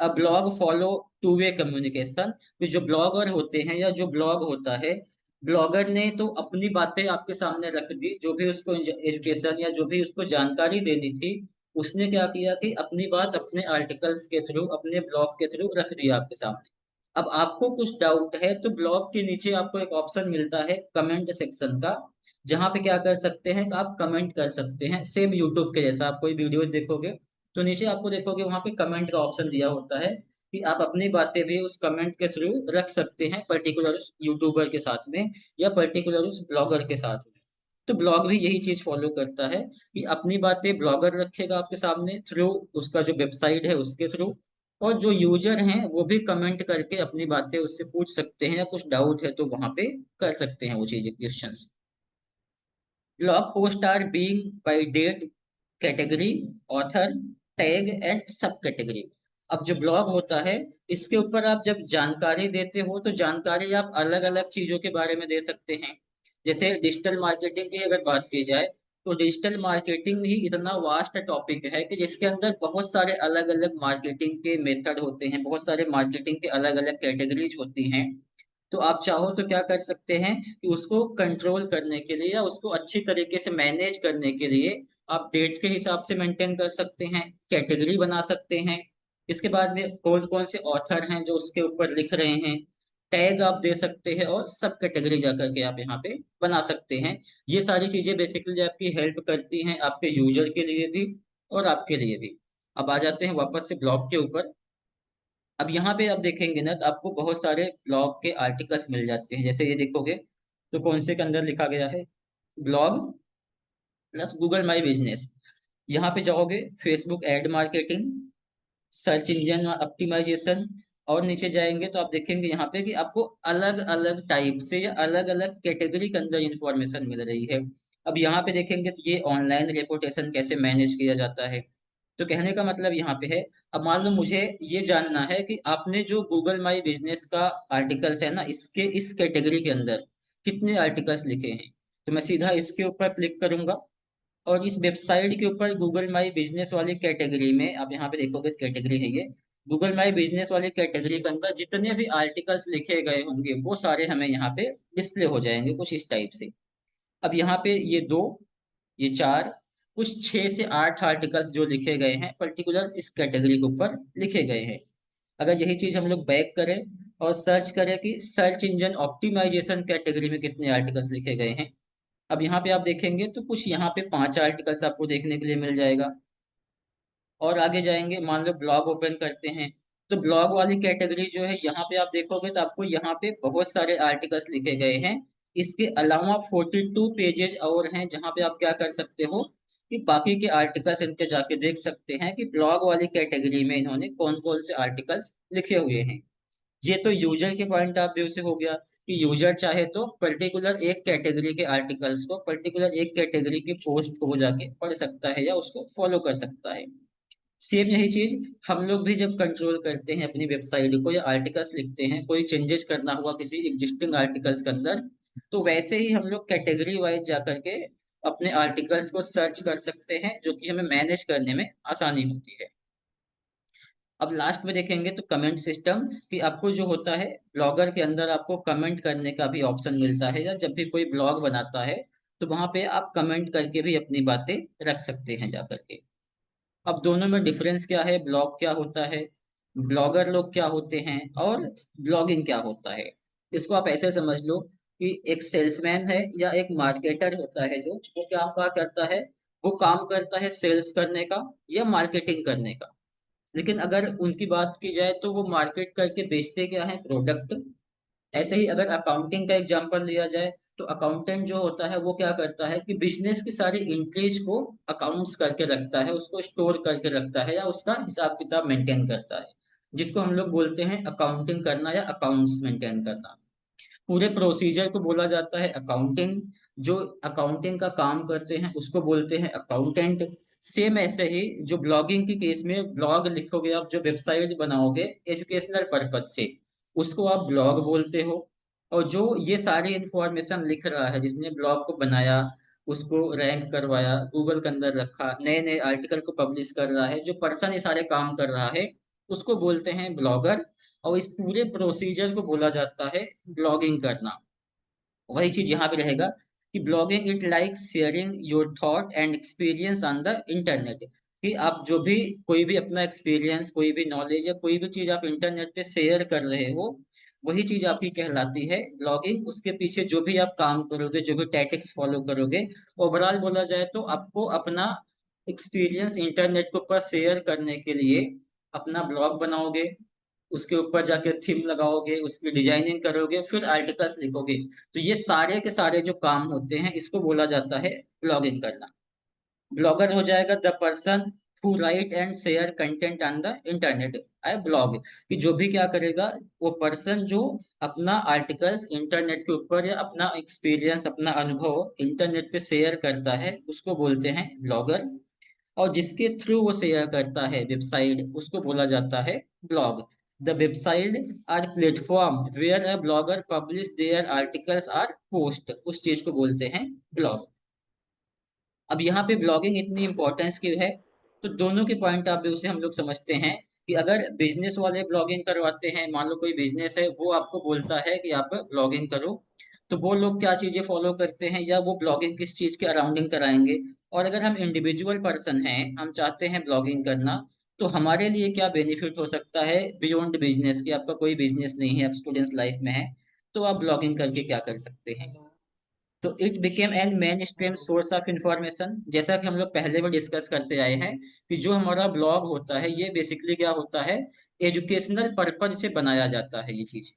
a blog follow two way communication. जो ब्लॉगर होते हैं या जो ब्लॉग होता है, ब्लॉगर ने तो अपनी बातें आपके सामने रख दी, जो भी उसको एजुकेशन या जो भी उसको जानकारी देनी थी, उसने क्या किया कि अपनी बात अपने आर्टिकल्स के थ्रू, अपने ब्लॉग के थ्रू रख दिया आपके सामने। अब आपको कुछ डाउट है तो ब्लॉग के नीचे आपको एक ऑप्शन मिलता है कमेंट सेक्शन का, जहाँ पे क्या कर सकते हैं कि आप कमेंट कर सकते हैं, सेम यूट्यूब के जैसा। आप कोई वीडियो देखोगे तो नीचे आपको देखोगे वहां पे कमेंट का ऑप्शन दिया होता है, कि आप अपनी बातें भी उस कमेंट के थ्रू रख सकते हैं, पर्टिकुलर उस यूट्यूबर के साथ में या पर्टिकुलर उस ब्लॉगर के साथ में। तो ब्लॉग भी यही चीज फॉलो करता है, कि अपनी बातें ब्लॉगर रखेगा आपके सामने थ्रू उसका जो वेबसाइट है उसके थ्रू, और जो यूजर हैं वो भी कमेंट करके अपनी बातें उससे पूछ सकते हैं, या कुछ डाउट है तो वहां पे कर सकते हैं वो चीजें, questions. Blog post are being by date, category, author, tag and sub category. अब जो ब्लॉग होता है, इसके ऊपर आप जब जानकारी देते हो तो जानकारी आप अलग अलग चीजों के बारे में दे सकते हैं। जैसे डिजिटल मार्केटिंग की अगर बात की जाए, तो डिजिटल मार्केटिंग ही इतना वास्ट टॉपिक है कि जिसके अंदर बहुत सारे अलग अलग मार्केटिंग के मेथड होते हैं, बहुत सारे मार्केटिंग के अलग अलग कैटेगरीज होती हैं। तो आप चाहो तो क्या कर सकते हैं कि उसको कंट्रोल करने के लिए या उसको अच्छी तरीके से मैनेज करने के लिए, आप डेट के हिसाब से मेंटेन कर सकते हैं, कैटेगरी बना सकते हैं। इसके बाद में कौन कौन से ऑथर हैं जो उसके ऊपर लिख रहे हैं, टैग आप दे सकते हैं, और सब कैटेगरी जाकर के आप यहाँ पे बना सकते हैं। ये सारी चीजें बेसिकली आपकी हेल्प करती हैं, आपके यूजर के लिए भी और आपके लिए भी। अब आ जाते हैं वापस से ब्लॉग के ऊपर। अब यहाँ पे आप देखेंगे ना, तो आपको बहुत सारे ब्लॉग के आर्टिकल्स मिल जाते हैं। जैसे ये देखोगे तो कौन से के अंदर लिखा गया है, blog plus Google my business. यहाँ पे जाओगे, Facebook ad marketing, search engine optimisation, और नीचे जाएंगे तो आप देखेंगे यहाँ पे कि आपको अलग अलग टाइप से या अलग अलग कैटेगरी के अंदर इंफॉर्मेशन मिल रही है। अब यहाँ पे देखेंगे तो ये ऑनलाइन रेपुटेशन कैसे मैनेज किया जाता है। तो कहने का मतलब यहाँ पे है, अब मान लो मुझे ये जानना है कि आपने जो गूगल माई बिजनेस का आर्टिकल्स है ना, इसके इस कैटेगरी के अंदर कितने आर्टिकल्स लिखे हैं। तो मैं सीधा इसके ऊपर क्लिक करूंगा, और इस वेबसाइट के ऊपर गूगल माई बिजनेस वाली कैटेगरी में आप यहाँ पे देखोगे कैटेगरी है ये, गूगल माई बिजनेस वाली कैटेगरी के अंदर जितने भी आर्टिकल्स लिखे गए होंगे वो सारे हमें यहाँ पे डिस्प्ले हो जाएंगे कुछ इस टाइप से। अब यहाँ पे ये दो, ये चार, कुछ 6 से 8 आर्टिकल्स जो लिखे गए हैं पर्टिकुलर इस कैटेगरी के ऊपर लिखे गए हैं। अगर यही चीज हम लोग बैक करें और सर्च करें कि सर्च इंजन ऑप्टिमाइजेशन कैटेगरी में कितने आर्टिकल्स लिखे गए हैं, अब यहाँ पे आप देखेंगे तो कुछ यहाँ पे 5 आर्टिकल्स आपको देखने के लिए मिल जाएगा। और आगे जाएंगे, मान लो ब्लॉग ओपन करते हैं, तो ब्लॉग वाली कैटेगरी जो है यहाँ पे आप देखोगे तो आपको यहाँ पे बहुत सारे आर्टिकल्स लिखे गए हैं। इसके अलावा 42 पेजेस और हैं जहाँ पे आप क्या कर सकते हो कि बाकी के आर्टिकल्स इनके जाके देख सकते हैं कि ब्लॉग वाली कैटेगरी में इन्होंने कौन कौन से आर्टिकल्स लिखे हुए हैं। ये तो यूजर के पॉइंट ऑफ व्यू से हो गया, कि यूजर चाहे तो पर्टिकुलर एक कैटेगरी के आर्टिकल्स को, पर्टिकुलर एक कैटेगरी की पोस्ट को वो जाके पढ़ सकता है या उसको फॉलो कर सकता है। सेम यही चीज हम लोग भी जब कंट्रोल करते हैं अपनी वेबसाइट को या आर्टिकल्स लिखते हैं, कोई चेंजेस करना हुआ किसी एग्जिस्टिंग आर्टिकल्स के अंदर, तो वैसे ही हम लोग कैटेगरी वाइज जाकर के अपने आर्टिकल्स को सर्च कर सकते हैं, जो कि हमें मैनेज करने में आसानी होती है। अब लास्ट में देखेंगे तो कमेंट सिस्टम, कि आपको जो होता है ब्लॉगर के अंदर आपको कमेंट करने का भी ऑप्शन मिलता है, या जब भी कोई ब्लॉग बनाता है तो वहां पे आप कमेंट करके भी अपनी बातें रख सकते हैं जा करके। अब दोनों में डिफरेंस क्या है, ब्लॉग क्या होता है, ब्लॉगर लोग क्या होते हैं, और ब्लॉगिंग क्या होता है। इसको आप ऐसे समझ लो कि एक सेल्समैन है या एक मार्केटर होता है जो वो क्या करता है, वो काम करता है सेल्स करने का या मार्केटिंग करने का। लेकिन अगर उनकी बात की जाए तो वो मार्केट करके बेचते क्या है, प्रोडक्ट। ऐसे ही अगर अकाउंटिंग का एग्जांपल लिया जाए तो अकाउंटेंट जो होता है वो क्या करता है कि बिजनेस की सारी एंट्रीज को अकाउंट्स करके रखता है, उसको स्टोर करके रखता है या उसका हिसाब किताब मेंटेन करता है, जिसको हम लोग बोलते हैं अकाउंटिंग करना या अकाउंट्स मेंटेन करना। पूरे प्रोसीजर को बोला जाता है अकाउंटिंग। जो अकाउंटिंग का काम करते हैं उसको बोलते हैं अकाउंटेंट। सेम ऐसे ही जो ब्लॉगिंग के केस में ब्लॉग लिखोगे आप, जो वेबसाइट बनाओगे एजुकेशनल पर्पज से, उसको आप ब्लॉग बोलते हो। और जो ये सारी इंफॉर्मेशन लिख रहा है, जिसने ब्लॉग को बनाया, उसको रैंक करवाया, गूगल के अंदर रखा, नए नए आर्टिकल को पब्लिश कर रहा है, जो पर्सन ये सारे काम कर रहा है, उसको बोलते हैं ब्लॉगर। और इस पूरे प्रोसीजर को बोला जाता है ब्लॉगिंग करना। वही चीज यहाँ पे रहेगा कि blogging it like sharing your thought and experience on the internet. कि आप जो भी कोई भी अपना एक्सपीरियंस, कोई भी नॉलेज या कोई भी चीज आप इंटरनेट पे शेयर कर रहे हो, वही चीज आपकी कहलाती है ब्लॉगिंग। उसके पीछे जो भी आप काम करोगे, जो भी टैक्टिक्स फॉलो करोगे, ओवरऑल बोला जाए तो आपको अपना एक्सपीरियंस इंटरनेट के ऊपर शेयर करने के लिए अपना ब्लॉग बनाओगे, उसके ऊपर जाके थीम लगाओगे, उसकी डिजाइनिंग करोगे, फिर आर्टिकल्स लिखोगे। तो ये सारे के सारे जो काम होते हैं इसको बोला जाता है ब्लॉगिंग करना। ब्लॉगर हो जाएगा the person who right and share content on the internet. I blog कि जो भी क्या करेगा, वो पर्सन जो अपना आर्टिकल्स इंटरनेट के ऊपर या अपना एक्सपीरियंस, अपना अनुभव इंटरनेट पे शेयर करता है, उसको बोलते हैं ब्लॉगर। और जिसके थ्रू वो शेयर करता है वेबसाइट, उसको बोला जाता है blog. The website or platform where a blogger publish their articles or post, उस चीज को बोलते हैं ब्लॉग। अब यहाँ पे ब्लॉगिंग इतनी इंपॉर्टेंस क्यों है, तो दोनों के पॉइंट ऑफ व्यू से हम लोग समझते हैं कि अगर बिजनेस वाले ब्लॉगिंग करवाते हैं, मान लो कोई बिजनेस है वो आपको बोलता है कि आप ब्लॉगिंग करो, तो वो लोग क्या चीजें फॉलो करते हैं या वो ब्लॉगिंग किस चीज के अराउंडिंग कराएंगे। और अगर हम इंडिविजुअल पर्सन हैं, हम चाहते हैं ब्लॉगिंग करना, तो हमारे लिए क्या बेनिफिट हो सकता है बियॉन्ड बिजनेस, कि आपका कोई बिजनेस नहीं है, आप स्टूडेंट्स लाइफ में है, तो आप ब्लॉगिंग करके क्या कर सकते हैं। तो it became an main stream source of information. जैसा कि हम लोग पहले भी डिस्कस करते आए हैं कि जो हमारा ब्लॉग होता है ये बेसिकली क्या होता है, एजुकेशनल पर्पज से बनाया जाता है ये चीज।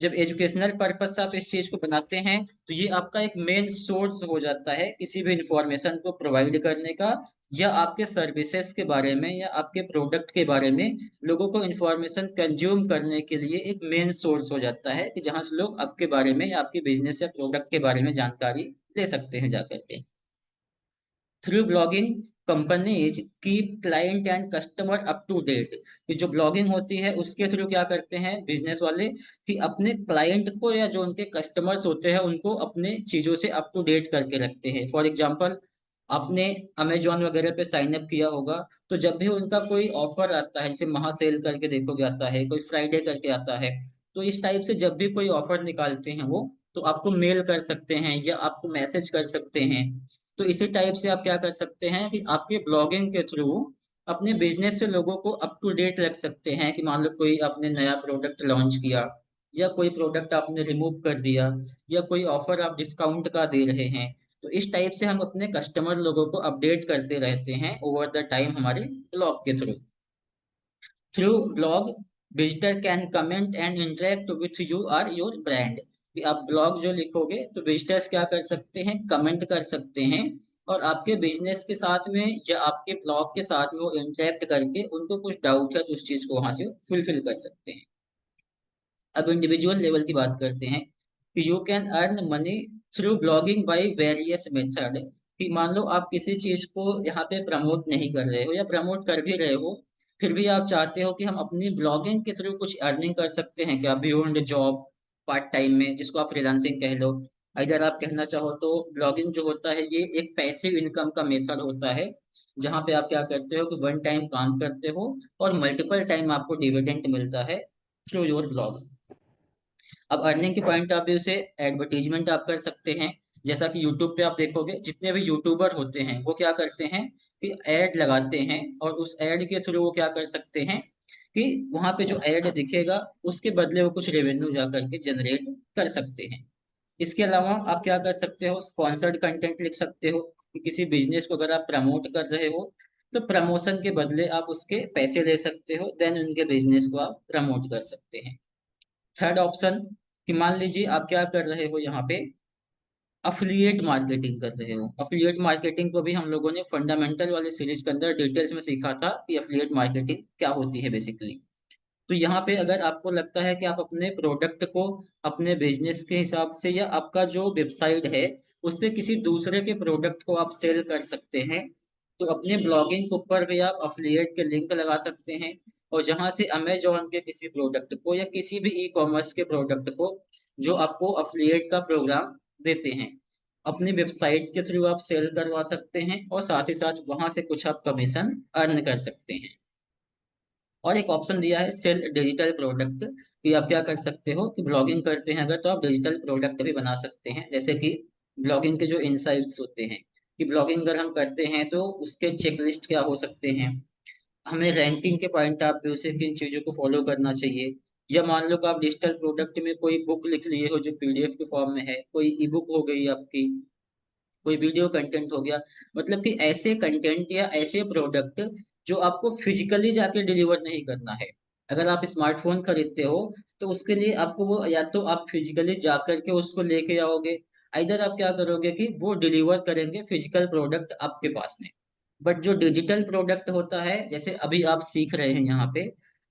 जब एजुकेशनल पर्पज से आप इस चीज को बनाते हैं तो ये आपका एक मेन सोर्स हो जाता है किसी भी इंफॉर्मेशन को प्रोवाइड करने का, या आपके सर्विसेज के बारे में या आपके प्रोडक्ट के बारे में लोगों को इंफॉर्मेशन कंज्यूम करने के लिए एक मेन सोर्स हो जाता है, कि जहां से लोग आपके बारे में या आपके बिजनेस या प्रोडक्ट के बारे में जानकारी ले सकते हैं जाकर के। Through blogging companies keep client and customer up to date. कि जो ब्लॉगिंग होती है उसके थ्रू क्या करते हैं बिजनेस वाले, कि अपने क्लाइंट को या जो उनके कस्टमर्स होते हैं उनको अपने चीजों से अप टू डेट करके रखते हैं। फॉर एग्जांपल, आपने अमेजोन वगैरह पे साइन अप किया होगा, तो जब भी उनका कोई ऑफर आता है, जैसे महासेल करके देखोगे आता है, कोई फ्राइडे करके आता है, तो इस टाइप से जब भी कोई ऑफर निकालते हैं वो, तो आपको मेल कर सकते हैं या आपको मैसेज कर सकते हैं। तो इसी टाइप से आप क्या कर सकते हैं कि आपके ब्लॉगिंग के थ्रू अपने बिजनेस से लोगों को अप टू डेट रख सकते हैं। कि मान लो कोई आपने नया प्रोडक्ट लॉन्च किया, या कोई प्रोडक्ट आपने रिमूव कर दिया, या कोई ऑफर आप डिस्काउंट का दे रहे हैं, तो इस टाइप से हम अपने कस्टमर लोगों को अपडेट करते रहते हैं ओवर द टाइम हमारे ब्लॉग के थ्रू। Through blog visitor can comment and interact with you or your brand. कि आप ब्लॉग जो लिखोगे तो विजिटर्स क्या कर सकते हैं, कमेंट कर सकते हैं, और आपके बिजनेस के साथ में या आपके ब्लॉग के साथ में वो इंटरेक्ट करके उनको कुछ डाउट है तो उस चीज को वहां से फुलफिल कर सकते हैं। अब इंडिविजुअल लेवल की बात करते हैं कि you can earn money through blogging by various method. कि मान लो आप किसी चीज को यहाँ पे प्रमोट नहीं कर रहे हो या प्रमोट कर भी रहे हो, फिर भी आप चाहते हो कि हम अपनी ब्लॉगिंग के थ्रू कुछ अर्निंग कर सकते हैं क्या, बियॉन्ड जॉब, पार्ट टाइम में, जिसको आप फ्रीलांसिंग कह लो। अगर आप कहना चाहो तो ब्लॉगिंग जो होता है ये एक पैसिव इनकम का मेथड होता है, जहाँ पे आप क्या करते हो कि वन टाइम काम करते हो और मल्टीपल टाइम आपको डिविडेंड मिलता है थ्रू योर ब्लॉग। अब अर्निंग के पॉइंट ऑफ व्यू से एडवर्टीजमेंट आप कर सकते हैं। जैसा कि यूट्यूब पे आप देखोगे जितने भी यूट्यूबर होते हैं वो क्या करते हैं कि ऐड लगाते हैं, और उस ऐड के थ्रू वो क्या कर सकते हैं कि वहां पे जो ऐड दिखेगा उसके बदले वो कुछ रेवेन्यू जा करके जनरेट कर सकते हैं। इसके अलावा आप क्या कर सकते हो, स्पॉन्सर्ड कंटेंट लिख सकते हो कि किसी बिजनेस को अगर आप प्रमोट कर रहे हो तो प्रमोशन के बदले आप उसके पैसे ले सकते हो, देन उनके बिजनेस को आप प्रमोट कर सकते हैं। थर्ड ऑप्शन कि मान लीजिए आप क्या कर रहे हो यहाँ पे, अफिलिएट मार्केटिंग कर रहे हो। अफिलिएट मार्केटिंग को भी हम लोगों ने फंडामेंटल वाले सीरीज के अंदर डिटेल्स में सीखा था कि अफिलिएट मार्केटिंग क्या होती है बेसिकली। तो यहाँ पे अगर आपको लगता है कि आप अपने प्रोडक्ट को अपने बिजनेस के हिसाब से या आपका जो वेबसाइट है उस पे किसी दूसरे के प्रोडक्ट को आप सेल कर सकते हैं, तो अपने ब्लॉगिंग के ऊपर भी आप अफिलिएट के लिंक लगा सकते हैं, और जहां से अमेजोन के किसी प्रोडक्ट को या किसी भी ई कॉमर्स के प्रोडक्ट को जो आपको अफिलिएट का प्रोग्राम देते हैं, अपनी वेबसाइट के थ्रू आप सेल करवा सकते हैं, और साथ ही साथ वहां से कुछ आप कमीशन अर्न कर सकते हैं। और एक ऑप्शन दिया है सेल डिजिटल प्रोडक्ट, कि आप क्या कर सकते हो कि ब्लॉगिंग करते हैं अगर तो आप डिजिटल प्रोडक्ट भी बना सकते हैं, जैसे कि ब्लॉगिंग के जो इनसाइट्स होते हैं कि ब्लॉगिंग अगर हम करते हैं तो उसके चेकलिस्ट क्या हो सकते हैं, हमें रैंकिंग के पॉइंट ऑफ व्यू से किन चीज़ों को फॉलो करना चाहिए, या मान लो कि आप डिजिटल प्रोडक्ट में कोई बुक लिख लिए हो जो पीडीएफ के फॉर्म में है, कोई ई बुक हो गई आपकी, कोई वीडियो कंटेंट हो गया, मतलब कि ऐसे कंटेंट या ऐसे प्रोडक्ट जो आपको फिजिकली जाके डिलीवर नहीं करना है। अगर आप स्मार्टफोन खरीदते हो तो उसके लिए आपको वो या तो आप फिजिकली जा करके उसको लेके आओगे, इधर आप क्या करोगे कि वो डिलीवर करेंगे फिजिकल प्रोडक्ट आपके पास में। बट जो डिजिटल प्रोडक्ट होता है, जैसे अभी आप सीख रहे हैं यहाँ पे,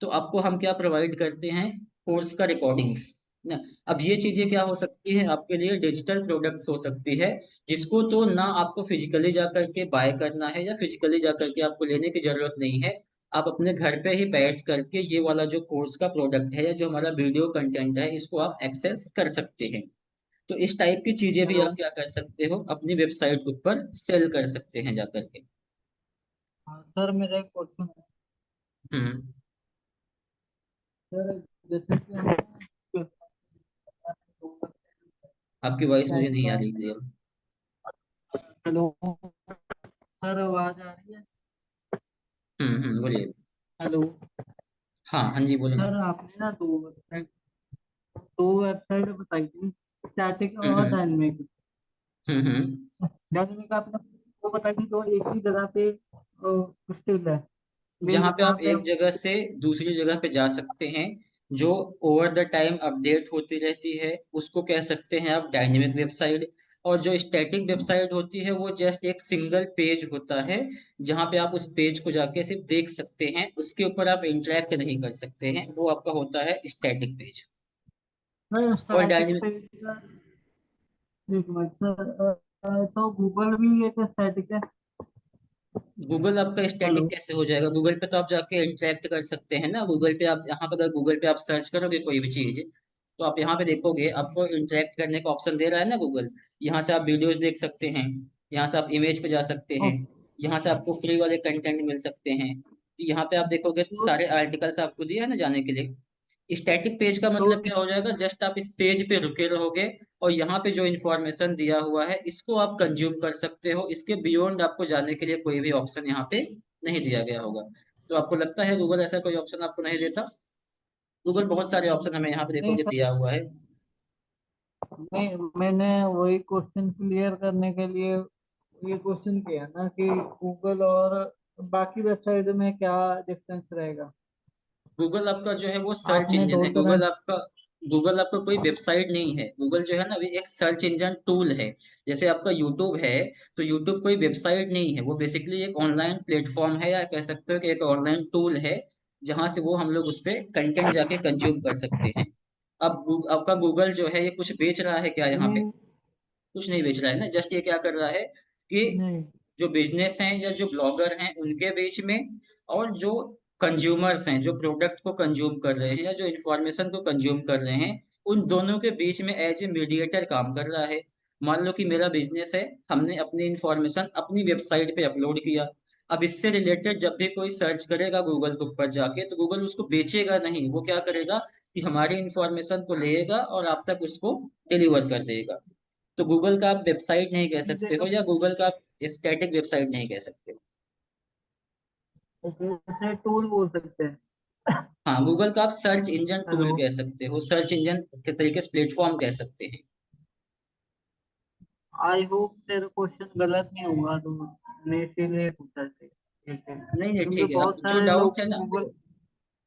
तो आपको हम क्या प्रोवाइड करते हैं, कोर्स का रिकॉर्डिंग्स ना। अब ये चीजें क्या हो सकती है आपके लिए, डिजिटल प्रोडक्ट्स हो सकती है, जिसको तो ना आपको फिजिकली जाकर के बाय करना है या फिजिकली जाकर के आपको लेने की जरूरत नहीं है। आप अपने घर पे ही बैठ करके ये वाला जो कोर्स का प्रोडक्ट है या जो हमारा वीडियो कंटेंट है इसको आप एक्सेस कर सकते हैं। तो इस टाइप की चीजें भी हेलो। आप क्या कर सकते हो, अपनी वेबसाइट के ऊपर सेल कर सकते हैं जाकर के। हाँ सर, मेरा एक क्वेश्चन है। हम्म। सर, जैसे कि हम आपकी वॉइस मुझे टाइप नहीं आ का। रही क्लियर। हेलो सर, आवाज आ रही है? बोलिए। हेलो हाँ हाँ जी बोलो ना। सर, आपने ना दो वेबसाइट बताई थी, स्टैटिक हम्म और हम्म डायनेमिक। हम्म। डायनेमिक आपने वो बताई थी जो एक ही जगह पे स्टिल है, जहाँ पे जहाँ आप पे एक हम। जगह से दूसरी जगह पे जा सकते हैं, जो ओवर द टाइम अपडेट होती रहती है, उसको कह सकते हैं आप डायनेमिक वेबसाइट। और जो स्टैटिक वेबसाइट होती है वो जस्ट एक सिंगल पेज होता है, जहाँ पे आप उस पेज को जाके सिर्फ देख सकते हैं, उसके ऊपर आप इंटरेक्ट नहीं कर सकते हैं, वो आपका होता है स्टैटिक पेज। सर और स्टैटिक डायनेमिक, पे एक मिनट सर, तो गूगल भी एक स्टैटिक है? गूगल आपका स्टैटिक हेलो। कैसे हो जाएगा, गूगल पे तो आप जाके इंटरेक्ट कर सकते हैं ना। गूगल पे आप यहाँ पे अगर गूगल पे आप सर्च करोगे कोई भी चीज, तो आप यहाँ पे देखोगे आपको इंटरेक्ट करने का ऑप्शन दे रहा है ना गूगल। यहाँ से आप वीडियोस देख सकते हैं, यहाँ से आप इमेज पे जा सकते हैं, यहाँ से आपको फ्री वाले कंटेंट मिल सकते हैं। तो यहाँ पे आप देखोगे तो, सारे आर्टिकल्स आपको दिया है ना जाने के लिए। स्टैटिक पेज का तो मतलब क्या हो जाएगा, जस्ट आप इस पेज पे रुके रहोगे, और यहाँ पे जो इन्फॉर्मेशन दिया हुआ है इसको आप कंज्यूम कर सकते हो, इसके बियॉन्ड आपको जाने के लिए कोई भी ऑप्शन यहाँ पे नहीं दिया गया होगा। तो आपको लगता है गूगल ऐसा कोई ऑप्शन आपको नहीं देता? गूगल बहुत सारे ऑप्शन हमें यहाँ पे नहीं देखोगे सर, दिया हुआ है। नहीं, मैंने वही क्वेश्चन क्लियर करने के लिए ये क्वेश्चन किया ना कि गूगल और बाकी वेबसाइट में क्या डिफरेंस रहेगा। गूगल आपका जो है वो सर्च आपने इंजन दो है, तरह। गूगल आपका कोई वेबसाइट नहीं है, गूगल जो है ना वो एक सर्च इंजन टूल है। जैसे आपका यूट्यूब है, तो यूट्यूब कोई वेबसाइट नहीं है, वो बेसिकली एक ऑनलाइन प्लेटफॉर्म है, या कह सकते हो कि एक ऑनलाइन टूल है, जहां से वो हम लोग उस पर कंटेंट जाके कंज्यूम कर सकते हैं। अब आपका गूगल जो है ये कुछ बेच रहा है क्या यहाँ पे? नहीं, कुछ नहीं बेच रहा है ना, जस्ट ये क्या कर रहा है कि नहीं, जो बिजनेस हैं या जो ब्लॉगर हैं उनके बीच में, और जो कंज्यूमर्स हैं जो प्रोडक्ट को कंज्यूम कर रहे हैं या जो इंफॉर्मेशन को कंज्यूम कर रहे हैं, उन दोनों के बीच में एज ए मीडिएटर काम कर रहा है। मान लो कि मेरा बिजनेस है, हमने अपनी इंफॉर्मेशन अपनी वेबसाइट पे अपलोड किया, अब इससे रिलेटेड जब भी कोई सर्च करेगा गूगल के ऊपर जाके, तो गूगल उसको बेचेगा नहीं, वो क्या करेगा कि हमारी इंफॉर्मेशन को लेगा और आप तक उसको डिलीवर कर देगा। तो गूगल का आप वेबसाइट नहीं कह सकते हो, देखो, या गूगल का आप स्टैटिक वेबसाइट नहीं कह सकते हो। जैसे टूल बोल सकते हैं। हाँ, गूगल का आप सर्च इंजन टूल हेलो। कह सकते हो, सर्च इंजन के तरीके से प्लेटफॉर्म कह सकते हैं। आई होप तेरा क्वेश्चन गलत नहीं होगा, तो मैं इसीलिए पूछा था। ठीक है, नहीं नहीं, क्योंकि ठीक है, अब बहुत जो सारे डाउट लोग है ना, गूगल। देखो,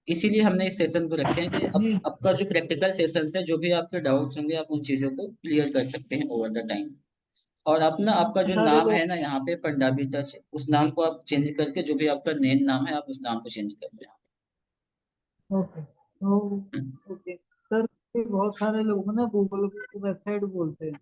इसीलिए हमने इस सेशन को रखे हैं कि अब जी। आपका जो प्रैक्टिकल सेशन है, जो भी आपके डाउट्स होंगे आप उन चीजों को क्लियर कर सकते हैं ओवर द टाइम। और अपना आपका जो सारे नाम है लोग। ना यहाँ पे पंजाबी टच, उस नाम को आप चेंज करके, जो भी आपका मेन नाम है आप उस नाम को चेंज कर लें। ओके तो। ओके सर, बहुत सारे लोग ना गूगल को वेबसाइट बोलते हैं।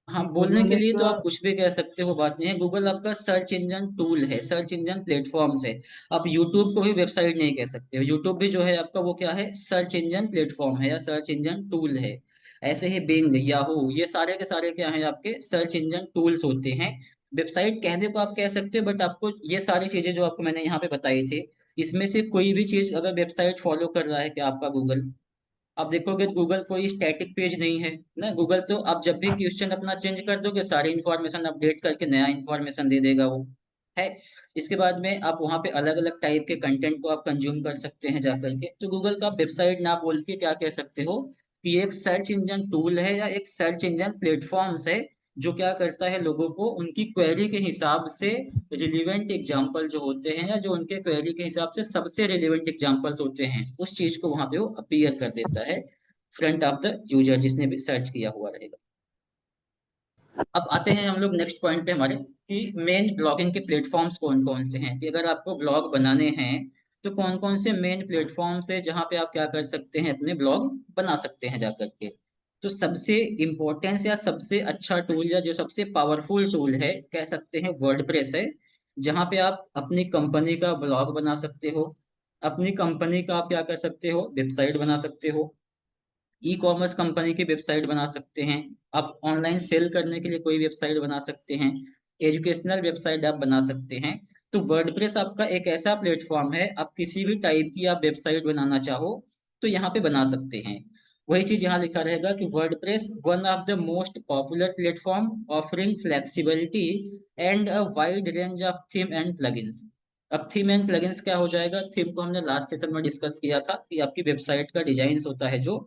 हाँ, बोलने गूगल के लिए एक। तो आप कुछ भी कह सकते हो, बात नहीं है। गूगल आपका सर्च इंजन टूल है, सर्च इंजन प्लेटफॉर्म्स है। आप यूट्यूब को भी वेबसाइट नहीं कह सकते हो, यूट्यूब भी जो है आपका वो क्या है, सर्च इंजन प्लेटफॉर्म है या सर्च इंजन टूल है। ऐसे ही बिंग, याहू, ये सारे के सारे क्या है, आपके सर्च इंजन टूल्स होते हैं। वेबसाइट कहने को आप कह सकते हो, बट आपको ये सारी चीजें जो आपको मैंने यहाँ पे बताई थी, इसमें से कोई भी चीज अगर वेबसाइट फॉलो कर रहा है क्या आपका गूगल, आप देखोगे तो गूगल कोई स्टैटिक पेज नहीं है ना। गूगल तो आप जब भी क्वेश्चन अपना चेंज कर दोगे, सारी इंफॉर्मेशन अपडेट करके नया इंफॉर्मेशन दे देगा वो, है। इसके बाद में आप वहाँ पे अलग अलग टाइप के कंटेंट को आप कंज्यूम कर सकते हैं जा करके। तो गूगल का वेबसाइट ना बोल के क्या कह सकते हो कि ये एक सर्च इंजन टूल है या एक सर्च इंजन प्लेटफॉर्म्स है, जो क्या करता है, लोगों को उनकी क्वेरी के हिसाब से रिलेवेंट एग्जाम्पल जो होते हैं, या जो उनके क्वेरी के हिसाब से सबसे रिलेवेंट एग्जाम्पल्स होते हैं, उस चीज को वहां पे वो अपीयर कर देता है फ्रंट ऑफ द यूजर, जिसने भी सर्च किया हुआ रहेगा। अब आते हैं हम लोग नेक्स्ट पॉइंट पे हमारे, कि मेन ब्लॉगिंग के प्लेटफॉर्म्स कौन कौन से हैं, कि अगर आपको ब्लॉग बनाने हैं तो कौन कौन से मेन प्लेटफॉर्म्स है जहाँ पे आप क्या कर सकते हैं, अपने ब्लॉग बना सकते हैं जा करके। तो सबसे इम्पोर्टेंस या सबसे अच्छा टूल या जो सबसे पावरफुल टूल है, कह सकते हैं वर्डप्रेस है। जहाँ पे आप अपनी कंपनी का ब्लॉग बना सकते हो, अपनी कंपनी का आप क्या कर सकते हो, वेबसाइट बना सकते हो, ई कॉमर्स कंपनी की वेबसाइट बना सकते हैं, आप ऑनलाइन सेल करने के लिए कोई वेबसाइट बना सकते हैं, एजुकेशनल वेबसाइट आप बना सकते हैं। तो वर्डप्रेस आपका एक ऐसा प्लेटफॉर्म है, आप किसी भी टाइप की आप वेबसाइट बनाना चाहो तो यहाँ पे बना सकते हैं। वही चीज यहाँ लिखा रहेगा कि WordPress one of the most popular platform offering flexibility and a wide range of theme and plugins. अब थीम एंड प्लगइन्स क्या हो जाएगा, थीम को हमने लास्ट सेशन में डिस्कस किया था कि आपकी वेबसाइट का डिजाइन होता है जो,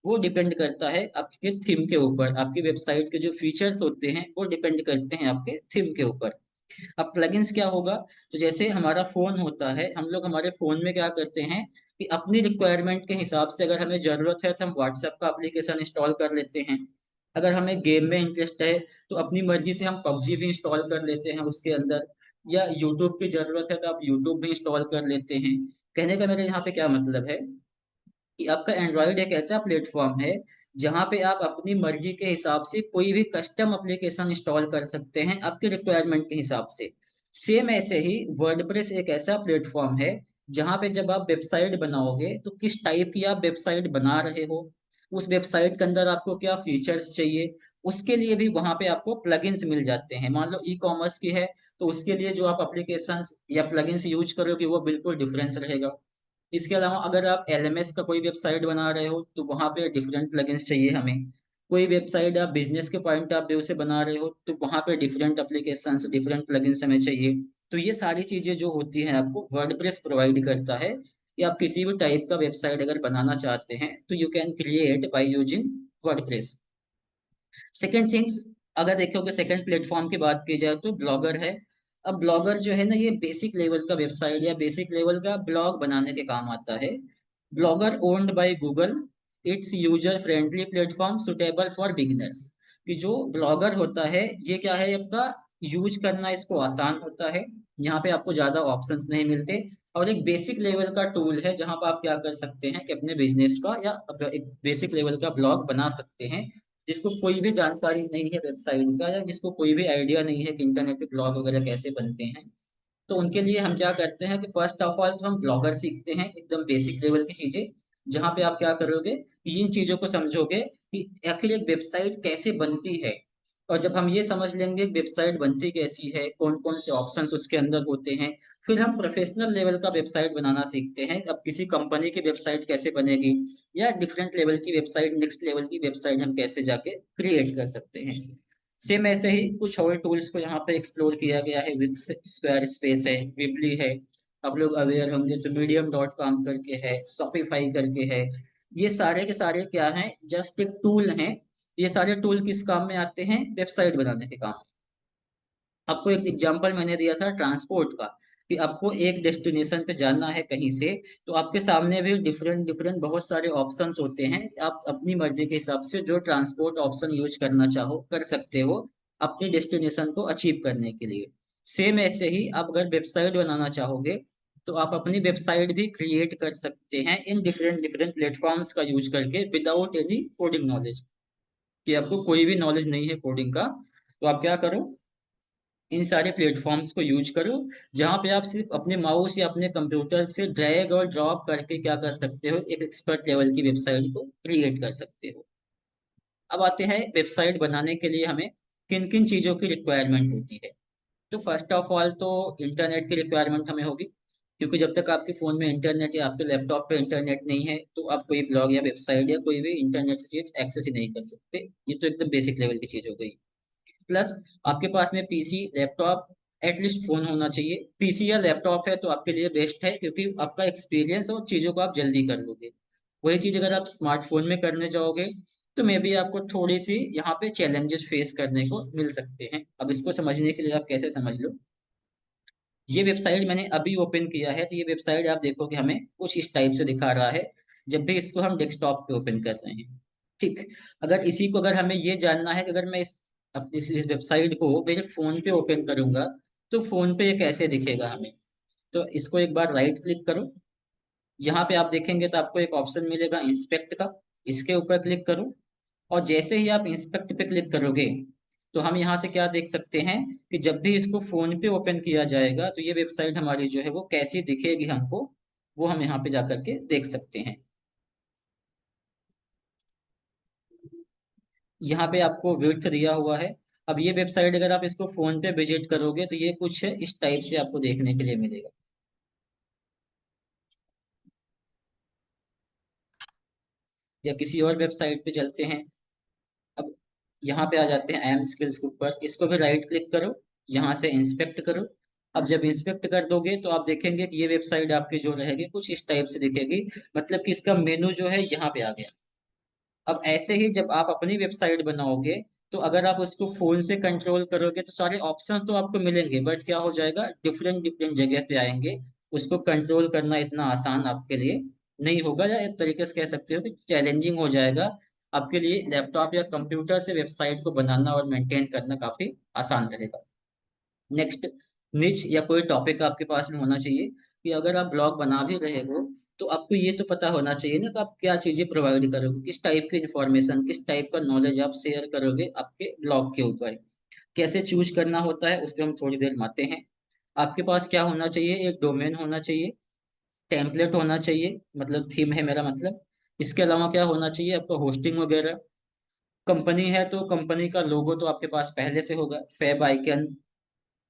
वो डिपेंड करता है आपके थीम के ऊपर, आपकी वेबसाइट के जो फीचर्स होते हैं वो डिपेंड करते हैं आपके थीम के ऊपर। अब प्लगइन्स क्या होगा, तो जैसे हमारा फोन होता है, हम लोग हमारे फोन में क्या करते हैं कि अपनी रिक्वायरमेंट के हिसाब से अगर हमें जरूरत है तो हम व्हाट्सएप का एप्लीकेशन इंस्टॉल कर लेते हैं। अगर हमें गेम में इंटरेस्ट है तो अपनी मर्जी से हम पबजी भी इंस्टॉल कर लेते हैं उसके अंदर, या यूट्यूब की जरूरत है तो आप यूट्यूब भी इंस्टॉल कर लेते हैं। कहने का मेरे यहाँ पे क्या मतलब है, कि आपका एंड्रॉयड एक ऐसा प्लेटफॉर्म है जहां पे आप अपनी मर्जी के हिसाब से कोई भी कस्टम एप्लीकेशन इंस्टॉल कर सकते हैं आपके रिक्वायरमेंट के हिसाब से। सेम ऐसे ही वर्डप्रेस एक ऐसा प्लेटफॉर्म है जहां पे जब आप वेबसाइट बनाओगे तो किस टाइप की आप वेबसाइट बना रहे हो, उस वेबसाइट के अंदर आपको क्या फीचर्स चाहिए, उसके लिए भी वहां पे आपको प्लगइन्स मिल जाते हैं। मान लो ई कॉमर्स की है तो उसके लिए जो आप एप्लीकेशंस या प्लगइन्स यूज करोगे वो बिल्कुल डिफरेंस रहेगा। इसके अलावा अगर आप एलएमएस का कोई वेबसाइट बना रहे हो तो वहां पे डिफरेंट प्लगइन्स चाहिए हमें। कोई वेबसाइट आप बिजनेस के पॉइंट ऑफ व्यू से बना रहे हो तो वहां पे डिफरेंट एप्लीकेशंस डिफरेंट प्लगइन्स हमें चाहिए। तो ये सारी चीजें जो होती हैं आपको वर्डप्रेस प्रोवाइड करता है, कि आप किसी भी टाइप का वेबसाइट अगर बनाना चाहते हैं तो you can create by using WordPress. Second things, अगर देखोगे सेकेंड प्लेटफॉर्म की बात की जाए तो ब्लॉगर है। अब ब्लॉगर जो है ना, ये बेसिक लेवल का वेबसाइट या बेसिक लेवल का ब्लॉग बनाने के काम आता है। Blogger owned by Google, it's user friendly platform suitable for beginners. कि जो ब्लॉगर होता है ये क्या है, आपका यूज करना इसको आसान होता है, यहाँ पे आपको ज्यादा ऑप्शंस नहीं मिलते, और एक बेसिक लेवल का टूल है जहाँ पर आप क्या कर सकते हैं कि अपने बिजनेस का या एक बेसिक लेवल का ब्लॉग बना सकते हैं। जिसको कोई भी जानकारी नहीं है वेबसाइट का, या जिसको कोई भी आइडिया नहीं है कि इंटरनेट पे ब्लॉग वगैरह कैसे बनते हैं, तो उनके लिए हम क्या करते हैं कि फर्स्ट ऑफ ऑल तो हम ब्लॉगर सीखते हैं, एकदम बेसिक लेवल की चीजें, जहाँ पे आप क्या करोगे कि इन चीजों को समझोगे कि आखिर एक वेबसाइट कैसे बनती है। और जब हम ये समझ लेंगे वेबसाइट बनती कैसी है, कौन कौन से ऑप्शंस उसके अंदर होते हैं, फिर हम प्रोफेशनल लेवल का वेबसाइट बनाना सीखते हैं। अब किसी कंपनी की वेबसाइट कैसे बनेगी, या डिफरेंट लेवल की वेबसाइट, नेक्स्ट लेवल की वेबसाइट हम कैसे जाके क्रिएट कर सकते हैं। सेम ऐसे ही कुछ और टूल्स को यहाँ पे एक्सप्लोर किया गया है। विक्स स्क्वायर स्पेस है, विबली है, आप लोग अवेयर होंगे तो मीडियम डॉट कॉम करके है, शॉपिफाई करके है। ये सारे के सारे क्या हैं, जस्ट एक टूल हैं। ये सारे टूल किस काम में आते हैं, वेबसाइट बनाने के काम। आपको एक एग्जांपल मैंने दिया था ट्रांसपोर्ट का, कि आपको एक डेस्टिनेशन पे जाना है कहीं से, तो आपके सामने भी डिफरेंट डिफरेंट बहुत सारे ऑप्शंस होते हैं। आप अपनी मर्जी के हिसाब से जो ट्रांसपोर्ट ऑप्शन यूज करना चाहो कर सकते हो अपनी डेस्टिनेशन को अचीव करने के लिए। सेम ऐसे ही आप अगर वेबसाइट बनाना चाहोगे, तो आप अपनी वेबसाइट भी क्रिएट कर सकते हैं इन डिफरेंट डिफरेंट प्लेटफॉर्म्स का यूज करके, विदाउट एनी कोडिंग नॉलेज। कि आपको कोई भी नॉलेज नहीं है कोडिंग का, तो आप क्या करो, इन सारे प्लेटफॉर्म्स को यूज करो, जहां पे आप सिर्फ अपने माउस या अपने कंप्यूटर से ड्रैग और ड्रॉप करके क्या कर सकते हो, एक एक्सपर्ट लेवल की वेबसाइट को क्रिएट कर सकते हो। अब आते हैं वेबसाइट बनाने के लिए हमें किन किन चीजों की रिक्वायरमेंट होती है। तो फर्स्ट ऑफ ऑल तो इंटरनेट की रिक्वायरमेंट हमें होगी, क्योंकि जब तक आपके फोन में इंटरनेट या आपके लैपटॉप पे इंटरनेट नहीं है, तो आप कोई ब्लॉग या वेबसाइट या कोई भी इंटरनेट से चीज एक्सेस ही नहीं कर सकते। ये तो एकदम बेसिक लेवल की चीज हो गई। प्लस आपके पास में पीसी, लैपटॉप, एटलीस्ट फोन होना चाहिए। पीसी या लैपटॉप है तो आपके लिए बेस्ट है, क्योंकि आपका एक्सपीरियंस और चीजों को आप जल्दी कर लोगे। वही चीज अगर आप स्मार्टफोन में करने जाओगे, तो मे बी आपको थोड़ी सी यहाँ पे चैलेंजेस फेस करने को मिल सकते हैं। अब इसको समझने के लिए आप कैसे समझ लो, ये वेबसाइट मैंने अभी ओपन किया है, तो ये वेबसाइट आप देखोगे हमें कुछ इस टाइप से दिखा रहा है, जब भी इसको हम डेस्कटॉप पे ओपन कर रहे हैं। ठीक, अगर इसी को अगर हमें ये जानना है कि अगर मैं इस वेबसाइट को मेरे फोन पे ओपन करूंगा, तो फोन पे ये कैसे दिखेगा हमें। तो इसको एक बार राइट क्लिक करो। यहाँ पे आप देखेंगे तो आपको एक ऑप्शन मिलेगा इंस्पेक्ट का, इसके ऊपर क्लिक करो। और जैसे ही आप इंस्पेक्ट पे क्लिक करोगे, तो हम यहाँ से क्या देख सकते हैं, कि जब भी इसको फोन पे ओपन किया जाएगा, तो ये वेबसाइट हमारी जो है वो कैसी दिखेगी हमको, वो हम यहाँ पे जा करके देख सकते हैं। यहाँ पे आपको विड्थ दिया हुआ है। अब ये वेबसाइट अगर आप इसको फोन पे विजिट करोगे, तो ये कुछ इस टाइप से आपको देखने के लिए मिलेगा। या किसी और वेबसाइट पे चलते हैं। अब यहाँ पे आ जाते हैं एम स्किल्स के ऊपर, इसको भी राइट क्लिक करो, यहाँ से इंस्पेक्ट करो। अब जब इंस्पेक्ट कर दोगे, तो आप देखेंगे कि ये वेबसाइट आपकी जो रहेगी कुछ इस टाइप से दिखेगी, मतलब कि इसका मेनू जो है यहाँ पे आ गया। अब ऐसे ही जब आप अपनी वेबसाइट बनाओगे, तो अगर आप उसको फोन से कंट्रोल करोगे, तो सारे ऑप्शन तो आपको मिलेंगे, बट क्या हो जाएगा, डिफरेंट डिफरेंट जगह पे आएंगे। उसको कंट्रोल करना इतना आसान आपके लिए नहीं होगा, या एक तरीके से कह सकते हो कि चैलेंजिंग हो जाएगा आपके लिए। लैपटॉप या कंप्यूटर से वेबसाइट को बनाना और मेंटेन करना काफी आसान रहेगा। नेक्स्ट, निच या कोई टॉपिक आपके पास में होना चाहिए, कि अगर आप ब्लॉग बना भी रहे हो, तो आपको ये तो पता होना चाहिए ना कि आप क्या चीजें प्रोवाइड करोगे, किस टाइप की इंफॉर्मेशन, किस टाइप का नॉलेज आप शेयर करोगे आपके ब्लॉग के ऊपर। कैसे चूज करना होता है उस पर हम थोड़ी देर में आते हैं। आपके पास क्या होना चाहिए, एक डोमेन होना चाहिए, टेम्पलेट होना चाहिए, मतलब थीम है मेरा मतलब। इसके अलावा क्या होना चाहिए, आपका होस्टिंग वगैरह। कंपनी है तो कंपनी का लोगो तो आपके पास पहले से होगा, favicon.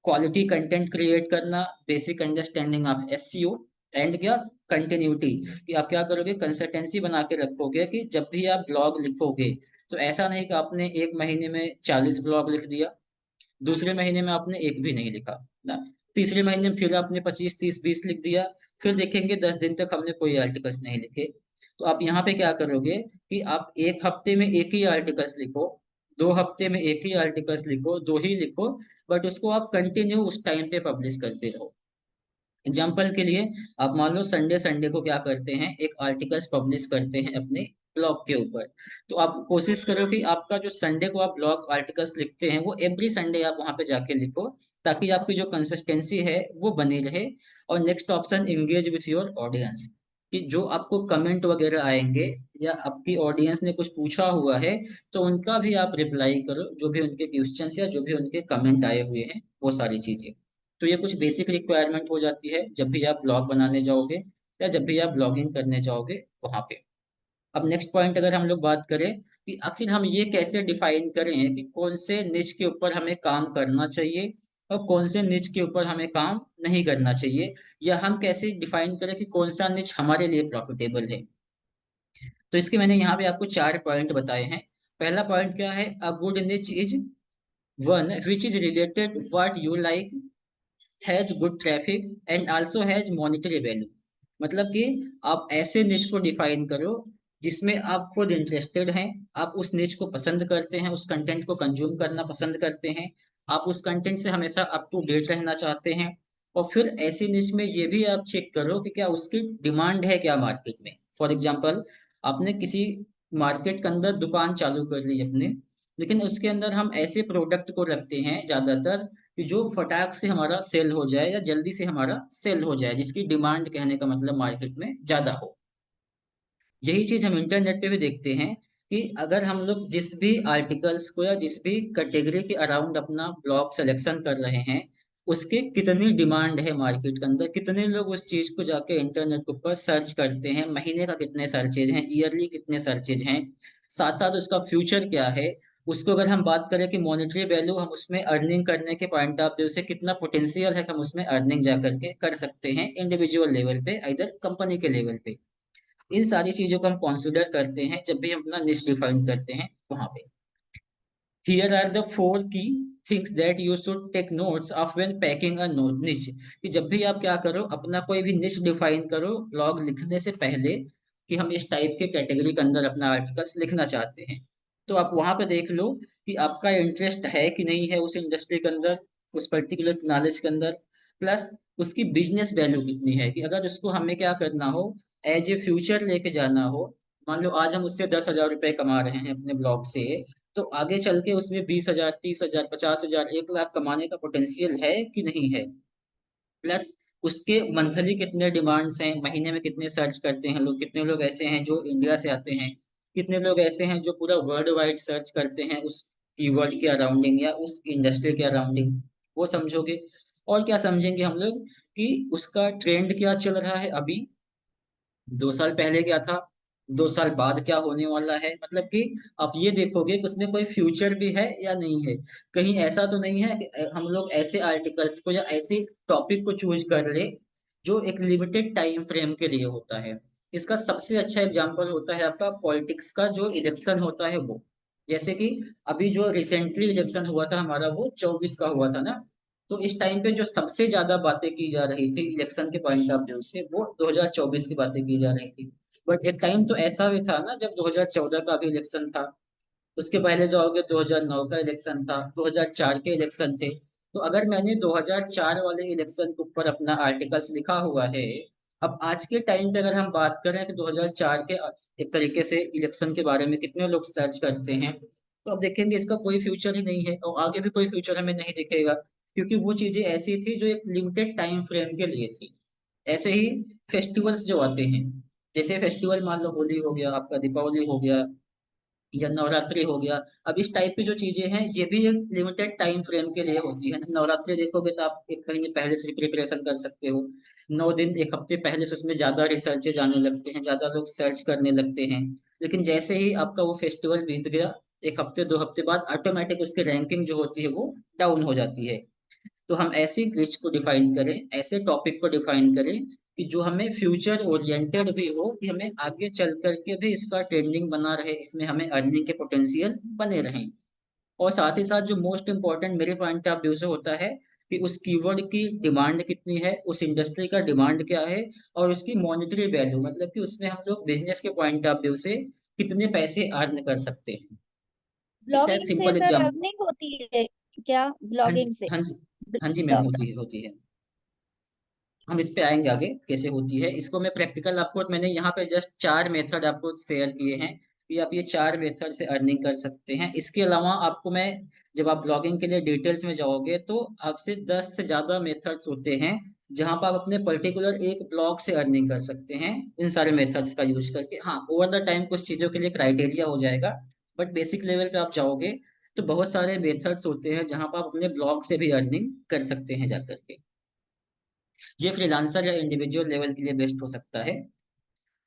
Quality content create करना, basic understanding of SEO, and क्या, कंटिन्यूटी। कि आप क्या करोगे, कंसिस्टेंसी बना के रखोगे, कि जब भी आप ब्लॉग लिखोगे, तो ऐसा नहीं कि आपने एक महीने में 40 ब्लॉग लिख दिया, दूसरे महीने में आपने एक भी नहीं लिखा ना, तीसरे महीने में फिर आपने 25 30 20 लिख दिया, फिर देखेंगे 10 दिन तक हमने कोई आर्टिकल्स नहीं लिखे। तो आप यहाँ पे क्या करोगे, कि आप एक हफ्ते में एक ही आर्टिकल्स लिखो, 2 हफ्ते में एक ही आर्टिकल्स लिखो, दो ही लिखो, बट उसको आप कंटिन्यू उस टाइम पे पब्लिश करते रहो। एग्जाम्पल के लिए, आप मान लो संडे संडे को क्या करते हैं, एक आर्टिकल्स पब्लिश करते हैं अपने ब्लॉग के ऊपर। तो आप कोशिश करो कि आपका जो संडे को आप ब्लॉग आर्टिकल्स लिखते हैं, वो एवरी संडे आप वहां पे जाके लिखो, ताकि आपकी जो कंसिस्टेंसी है वो बनी रहे। और next option, engage with your audience. कि जो आपको कमेंट वगैरह आएंगे, या आपकी ऑडियंस ने कुछ पूछा हुआ है, तो उनका भी आप रिप्लाई करो, जो भी उनके क्वेश्चंस या जो भी उनके कमेंट आए हुए हैं, वो सारी चीजें। तो ये कुछ बेसिक रिक्वायरमेंट हो जाती है जब भी आप ब्लॉग बनाने जाओगे, या जब भी आप ब्लॉगिंग करने जाओगे वहां पे। अब नेक्स्ट पॉइंट अगर हम लोग बात करें, कि आखिर हम ये कैसे डिफाइन करें कि कौन से निच के ऊपर हमें काम करना चाहिए, और कौन से निच के ऊपर हमें काम नहीं करना चाहिए, या हम कैसे डिफाइन करें कि कौन सा निच हमारे लिए प्रॉफिटेबल है। तो इसके मैंने यहाँ पे आपको 4 पॉइंट बताए हैं। पहला पॉइंट क्या है, अ गुड निच is one which is related what you like, has good traffic and also has monetary value. मतलब कि आप ऐसे निश को डिफाइन करो जिसमें आप खुद इंटरेस्टेड हैं, आप उस निश को पसंद करते हैं, उस कंटेंट को कंज्यूम करना पसंद करते हैं, आप उस कंटेंट से हमेशा अप टू डेट रहना चाहते हैं। और फिर ऐसी निश में ये भी आप चेक करो कि क्या उसकी डिमांड है क्या मार्केट में। फॉर एग्जाम्पल, आपने किसी मार्केट के अंदर दुकान चालू कर ली अपने, लेकिन उसके अंदर हम ऐसे प्रोडक्ट को रखते हैं ज्यादातर कि जो फटाक से हमारा सेल हो जाए या जल्दी से हमारा सेल हो जाए, जिसकी डिमांड कहने का मतलब मार्केट में ज्यादा हो। यही चीज हम इंटरनेट पे भी देखते हैं कि अगर हम लोग जिस भी आर्टिकल्स को या जिस भी कैटेगरी के अराउंड अपना ब्लॉग सिलेक्शन कर रहे हैं, उसके कितनी डिमांड है मार्केट के अंदर, कितने लोग उस चीज को जाके इंटरनेट के ऊपर सर्च करते हैं, महीने का कितने सर्चेज हैं, ईयरली कितने सर्चेज हैं, साथ साथ उसका फ्यूचर क्या है। उसको अगर हम बात करें कि मॉनेटरी वैल्यू, हम उसमें अर्निंग करने के पॉइंट ऑफ व्यू से कितना पोटेंशियल है कि हम उसमें अर्निंग जा करके कर सकते हैं इंडिविजुअल लेवल पे, इधर कंपनी के लेवल पे। इन सारी चीजों को हम कंसिडर करते हैं जब भी हम अपना निश डिफाइन करते हैं वहां पे। Here are the 4 key things that you should take notes of when packing a note niche. कि जब भी आप क्या करो, अपना कोई भी निश डिफाइन करो ब्लॉग लिखने से पहले, कि हम इस टाइप के कैटेगरी के अंदर अपना आर्टिकल्स लिखना चाहते हैं, तो आप वहां पे देख लो कि आपका इंटरेस्ट है कि नहीं है उस इंडस्ट्री के अंदर, उस पर्टिकुलर नॉलेज के अंदर। प्लस उसकी बिजनेस वैल्यू कितनी है, कि अगर उसको हमें क्या करना हो, एज ए फ्यूचर लेके जाना हो। मान लो आज हम उससे 10,000 रुपए कमा रहे हैं अपने ब्लॉग से, तो आगे चल के उसमें 20,000, 30,000, 50,000, 1 लाख कमाने का पोटेंशियल है कि नहीं है। प्लस उसके मंथली कितने डिमांड्स हैं, महीने में कितने सर्च करते हैं लोग, कितने लोग ऐसे हैं जो इंडिया से आते हैं, कितने लोग ऐसे हैं जो पूरा वर्ल्ड वाइड सर्च करते हैं उस कीवर्ड के अराउंडिंग या उस इंडस्ट्री के अराउंडिंग, वो समझोगे। और क्या समझेंगे हम लोग, कि उसका ट्रेंड क्या चल रहा है अभी, 2 साल पहले क्या था, 2 साल बाद क्या होने वाला है। मतलब कि आप ये देखोगे कि उसमें कोई फ्यूचर भी है या नहीं है। कहीं ऐसा तो नहीं है कि हम लोग ऐसे आर्टिकल्स को या ऐसे टॉपिक को चूज कर ले जो एक लिमिटेड टाइम फ्रेम के लिए होता है। इसका सबसे अच्छा एग्जांपल होता है आपका पॉलिटिक्स का जो इलेक्शन होता है वो। जैसे कि अभी जो रिसेंटली इलेक्शन हुआ था हमारा, वो 24 का हुआ था ना। तो इस टाइम पे जो सबसे ज्यादा बातें की जा रही थी इलेक्शन के पॉइंट ऑफ व्यू से, वो 2024 की बातें की जा रही थी। बट एक टाइम तो ऐसा भी था ना जब 2014 का भी इलेक्शन था। उसके पहले जाओगे 2009 का इलेक्शन था, 2004 के इलेक्शन थे। तो अगर मैंने 2004 वाले इलेक्शन के ऊपर अपना आर्टिकल्स लिखा हुआ है, अब आज के टाइम पे अगर हम बात करें कि 2004 के एक तरीके से इलेक्शन के बारे में कितने लोग सर्च करते हैं, तो अब देखेंगे इसका कोई फ्यूचर ही नहीं है और आगे भी कोई फ्यूचर हमें नहीं दिखेगा, क्योंकि वो चीजें ऐसी थी जो एक लिमिटेड टाइम फ्रेम के लिए थी। ऐसे ही फेस्टिवल्स जो आते हैं, जैसे फेस्टिवल मान लो होली हो गया, आपका दीपावली हो गया, या नवरात्रि हो गया। अब इस टाइप की जो चीजें हैं ये भी एक लिमिटेड टाइम फ्रेम के लिए होती है। नवरात्रि देखोगे तो आप एक महीने पहले से प्रिपरेशन कर सकते हो, 9 दिन, 1 हफ्ते पहले से उसमें ज्यादा रिसर्चेज आने लगते हैं, ज्यादा लोग सर्च करने लगते हैं। लेकिन जैसे ही आपका वो फेस्टिवल बीत गया, 1 हफ्ते 2 हफ्ते बाद ऑटोमेटिक उसकी रैंकिंग जो होती है वो डाउन हो जाती है। तो हम ऐसी लिस्ट को डिफाइन करें, ऐसे टॉपिक को डिफाइन करें कि जो हमें फ्यूचर ओरिएंटेड भी हो, कि हमें आगे चल करके भी इसका ट्रेंडिंग बना रहे, इसमें हमें अर्निंग के पोटेंशियल बने रहें। और साथ ही साथ जो मोस्ट इम्पोर्टेंट मेरे पॉइंट ऑफ व्यू से होता है, कि उस कीवर्ड की डिमांड कितनी है, उस इंडस्ट्री का डिमांड क्या है, और उसकी मॉनेटरी वैल्यू, मतलब कि उसमें हम लोग बिजनेस के पॉइंट ऑफ व्यू से कितने पैसे अर्न कर सकते हैं। इसका एक ब्लॉगिंग से सिंपल सर एग्जाम्पल। अर्निंग होती है क्या? हाँ जी, ब्लॉगिंग से? हाँ जी, हाँ जी मैम, ब्लॉग। होती है, होती है। हम इस पे आएंगे आगे कैसे होती है। इसको मैं प्रैक्टिकल आपको, मैंने यहाँ पे जस्ट 4 मेथड आपको शेयर किए हैं कि आप ये 4 मेथड से अर्निंग कर सकते हैं। इसके अलावा आपको मैं, जब आप ब्लॉगिंग के लिए डिटेल्स में जाओगे तो आपसे 10 से ज्यादा मेथड्स होते हैं जहाँ पर आप अपने पर्टिकुलर एक ब्लॉग से अर्निंग कर सकते हैं इन सारे मेथड्स का यूज करके। हाँ, ओवर द टाइम कुछ चीजों के लिए क्राइटेरिया हो जाएगा, बट बेसिक लेवल पे आप जाओगे तो बहुत सारे मेथड्स होते हैं जहाँ पर आप अपने ब्लॉग से भी अर्निंग कर सकते हैं जाकर के। ये फ्रीलांसर या इंडिविजुअल लेवल के लिए बेस्ट हो सकता है।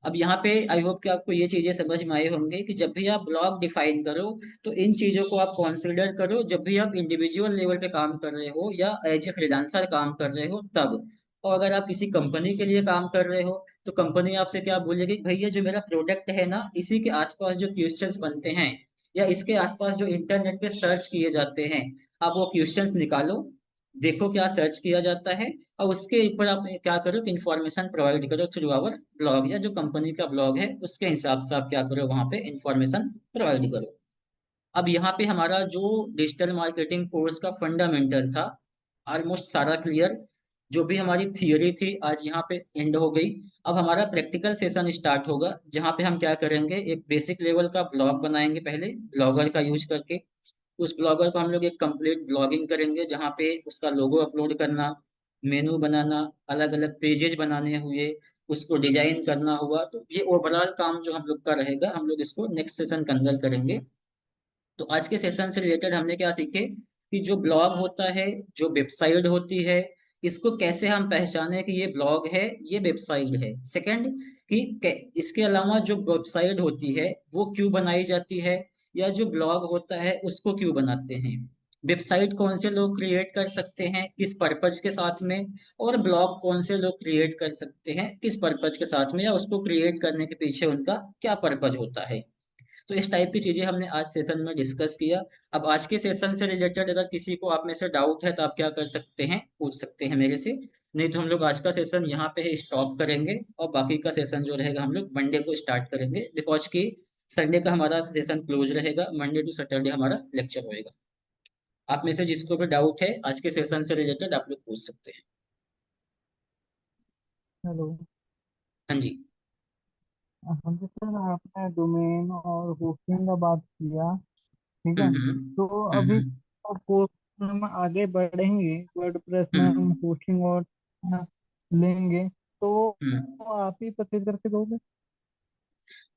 अब यहाँ पे आई होप कि आपको ये चीजें समझ में आई होंगी कि जब भी आप ब्लॉग डिफाइन करो तो इन चीजों को आप कंसिडर करो जब भी आप इंडिविजुअल लेवल पे काम कर रहे हो या एज ए फ्रीलांसर काम कर रहे हो तब। और अगर आप किसी कंपनी के लिए काम कर रहे हो तो कंपनी आपसे क्या बोलेगी कि भैया जो मेरा प्रोडक्ट है ना इसी के आसपास जो क्वेश्चंस बनते हैं या इसके आसपास जो इंटरनेट पे सर्च किए जाते हैं आप वो क्वेश्चंस निकालो, देखो क्या सर्च किया जाता है और उसके ऊपर आप क्या करो कि इंफॉर्मेशन प्रोवाइड करो थ्रू आवर ब्लॉग या जो कंपनी का ब्लॉग है उसके हिसाब से आप क्या करो वहां पे इंफॉर्मेशन प्रोवाइड करो। अब यहाँ पे हमारा जो डिजिटल मार्केटिंग कोर्स का फंडामेंटल था ऑलमोस्ट सारा क्लियर। जो भी हमारी थियोरी थी आज यहाँ पे एंड हो गई। अब हमारा प्रैक्टिकल सेशन स्टार्ट होगा जहाँ पे हम क्या करेंगे एक बेसिक लेवल का ब्लॉग बनाएंगे पहले ब्लॉगर का यूज करके। उस ब्लॉगर को हम लोग एक कंप्लीट ब्लॉगिंग करेंगे जहाँ पे उसका लोगो अपलोड करना, मेनू बनाना, अलग अलग पेजेस बनाने हुए, उसको डिजाइन करना हुआ, तो ये ओवरऑल काम जो हम लोग का रहेगा हम लोग इसको नेक्स्ट सेशन के अंदर करेंगे। तो आज के सेशन से रिलेटेड हमने क्या सीखे कि जो ब्लॉग होता है, जो वेबसाइट होती है, इसको कैसे हम पहचाने कि ये ब्लॉग है, ये वेबसाइट है। सेकंड कि इसके अलावा जो वेबसाइट होती है वो क्यों बनाई जाती है या जो ब्लॉग होता है उसको क्यों बनाते हैं। वेबसाइट कौन से लोग क्रिएट कर सकते हैं किस पर्पज के साथ में, और ब्लॉग कौन से लोग क्रिएट कर सकते हैं किस पर्पज के साथ में या उसको क्रिएट करने के पीछे उनका क्या पर्पज होता है। तो इस टाइप की चीजें हमने आज सेशन में डिस्कस किया। अब आज के सेशन से रिलेटेड अगर किसी को आप में से डाउट है तो आप क्या कर सकते हैं पूछ सकते हैं मेरे से। नहीं तो हम लोग आज का सेशन यहाँ पे ही स्टॉप करेंगे और बाकी का सेशन जो रहेगा हम लोग मंडे को स्टार्ट करेंगे बिकॉज कि संडे का हमारा सेशन क्लोज रहेगा, मंडे टू सैटरडे हमारा लेक्चर होएगा। आप में से जिसको भी डाउट है आज के सेशन से रिलेटेड आप लोग पूछ सकते हैं। हेलो। हाँ जी। हाँ जी सर, आपने डोमेन और होस्टिंग का बात किया, ठीक है। हम्म। तो अभी हम्म। तो कोर्स में हम आगे बढ़ेंगे, वर्डप्रेस में हम हम्म। होस्टिंग और लेंगे, तो हम्म। आप ही परचेज करके दोगे?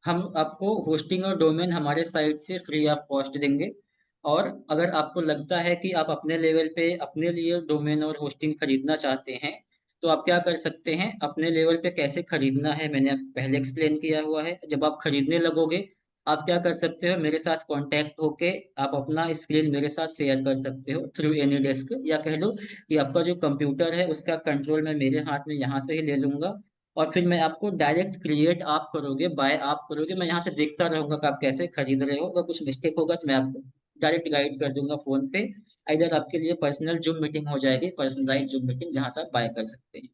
हम आपको होस्टिंग और डोमेन हमारे साइट से फ्री ऑफ कॉस्ट देंगे। और अगर आपको लगता है कि आप अपने लेवल पे अपने लिए डोमेन और होस्टिंग खरीदना चाहते हैं तो आप क्या कर सकते हैं अपने लेवल पे कैसे खरीदना है मैंने पहले एक्सप्लेन किया हुआ है। जब आप खरीदने लगोगे आप क्या कर सकते हो मेरे साथ कांटेक्ट होके आप अपना स्क्रीन मेरे साथ शेयर कर सकते हो थ्रू एनी डेस्क, या कह लो कि आपका जो कंप्यूटर है उसका कंट्रोल मैं मेरे हाथ में यहाँ से ही ले लूंगा और फिर मैं आपको डायरेक्ट क्रिएट आप करोगे बाय आप करोगे, मैं यहाँ से देखता रहूंगा कि आप कैसे खरीद रहे हो। अगर कुछ मिस्टेक होगा तो मैं आपको डायरेक्ट गाइड कर दूंगा फोन पे। इधर आपके लिए पर्सनल जूम मीटिंग हो जाएगी, पर्सनलाइज जूम मीटिंग जहाँ से आप बाय कर सकते हैं।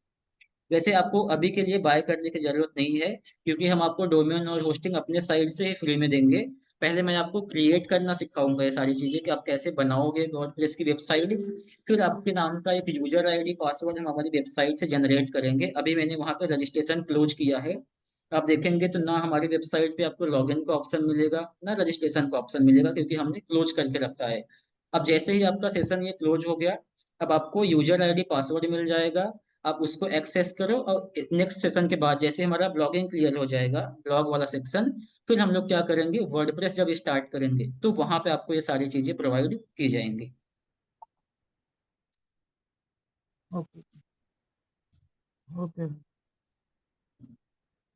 वैसे आपको अभी के लिए बाय करने की जरूरत नहीं है क्योंकि हम आपको डोमेन और होस्टिंग अपने साइड से ही फ्री में देंगे। पहले मैं आपको क्रिएट करना सिखाऊंगा ये सारी चीजें कि आप कैसे बनाओगे वर्डप्रेस की वेबसाइट। फिर आपके नाम का एक यूजर आईडी पासवर्ड हम हमारी वेबसाइट से जनरेट करेंगे। अभी मैंने वहां पर रजिस्ट्रेशन क्लोज किया है। आप देखेंगे तो ना हमारी वेबसाइट पे आपको लॉगिन का ऑप्शन मिलेगा ना रजिस्ट्रेशन का ऑप्शन मिलेगा क्योंकि हमने क्लोज करके रखा है। अब जैसे ही आपका सेशन ये क्लोज हो गया अब आपको यूजर आईडी पासवर्ड मिल जाएगा। आप उसको एक्सेस करो और नेक्स्ट सेशन के बाद जैसे हमारा ब्लॉगिंग क्लियर हो जाएगा ब्लॉग वाला सेक्शन फिर हम लोग क्या करेंगे वर्डप्रेस जब स्टार्ट करेंगे तो वहां पे आपको ये सारी चीजें प्रोवाइड की जाएंगी। ओके। ओके।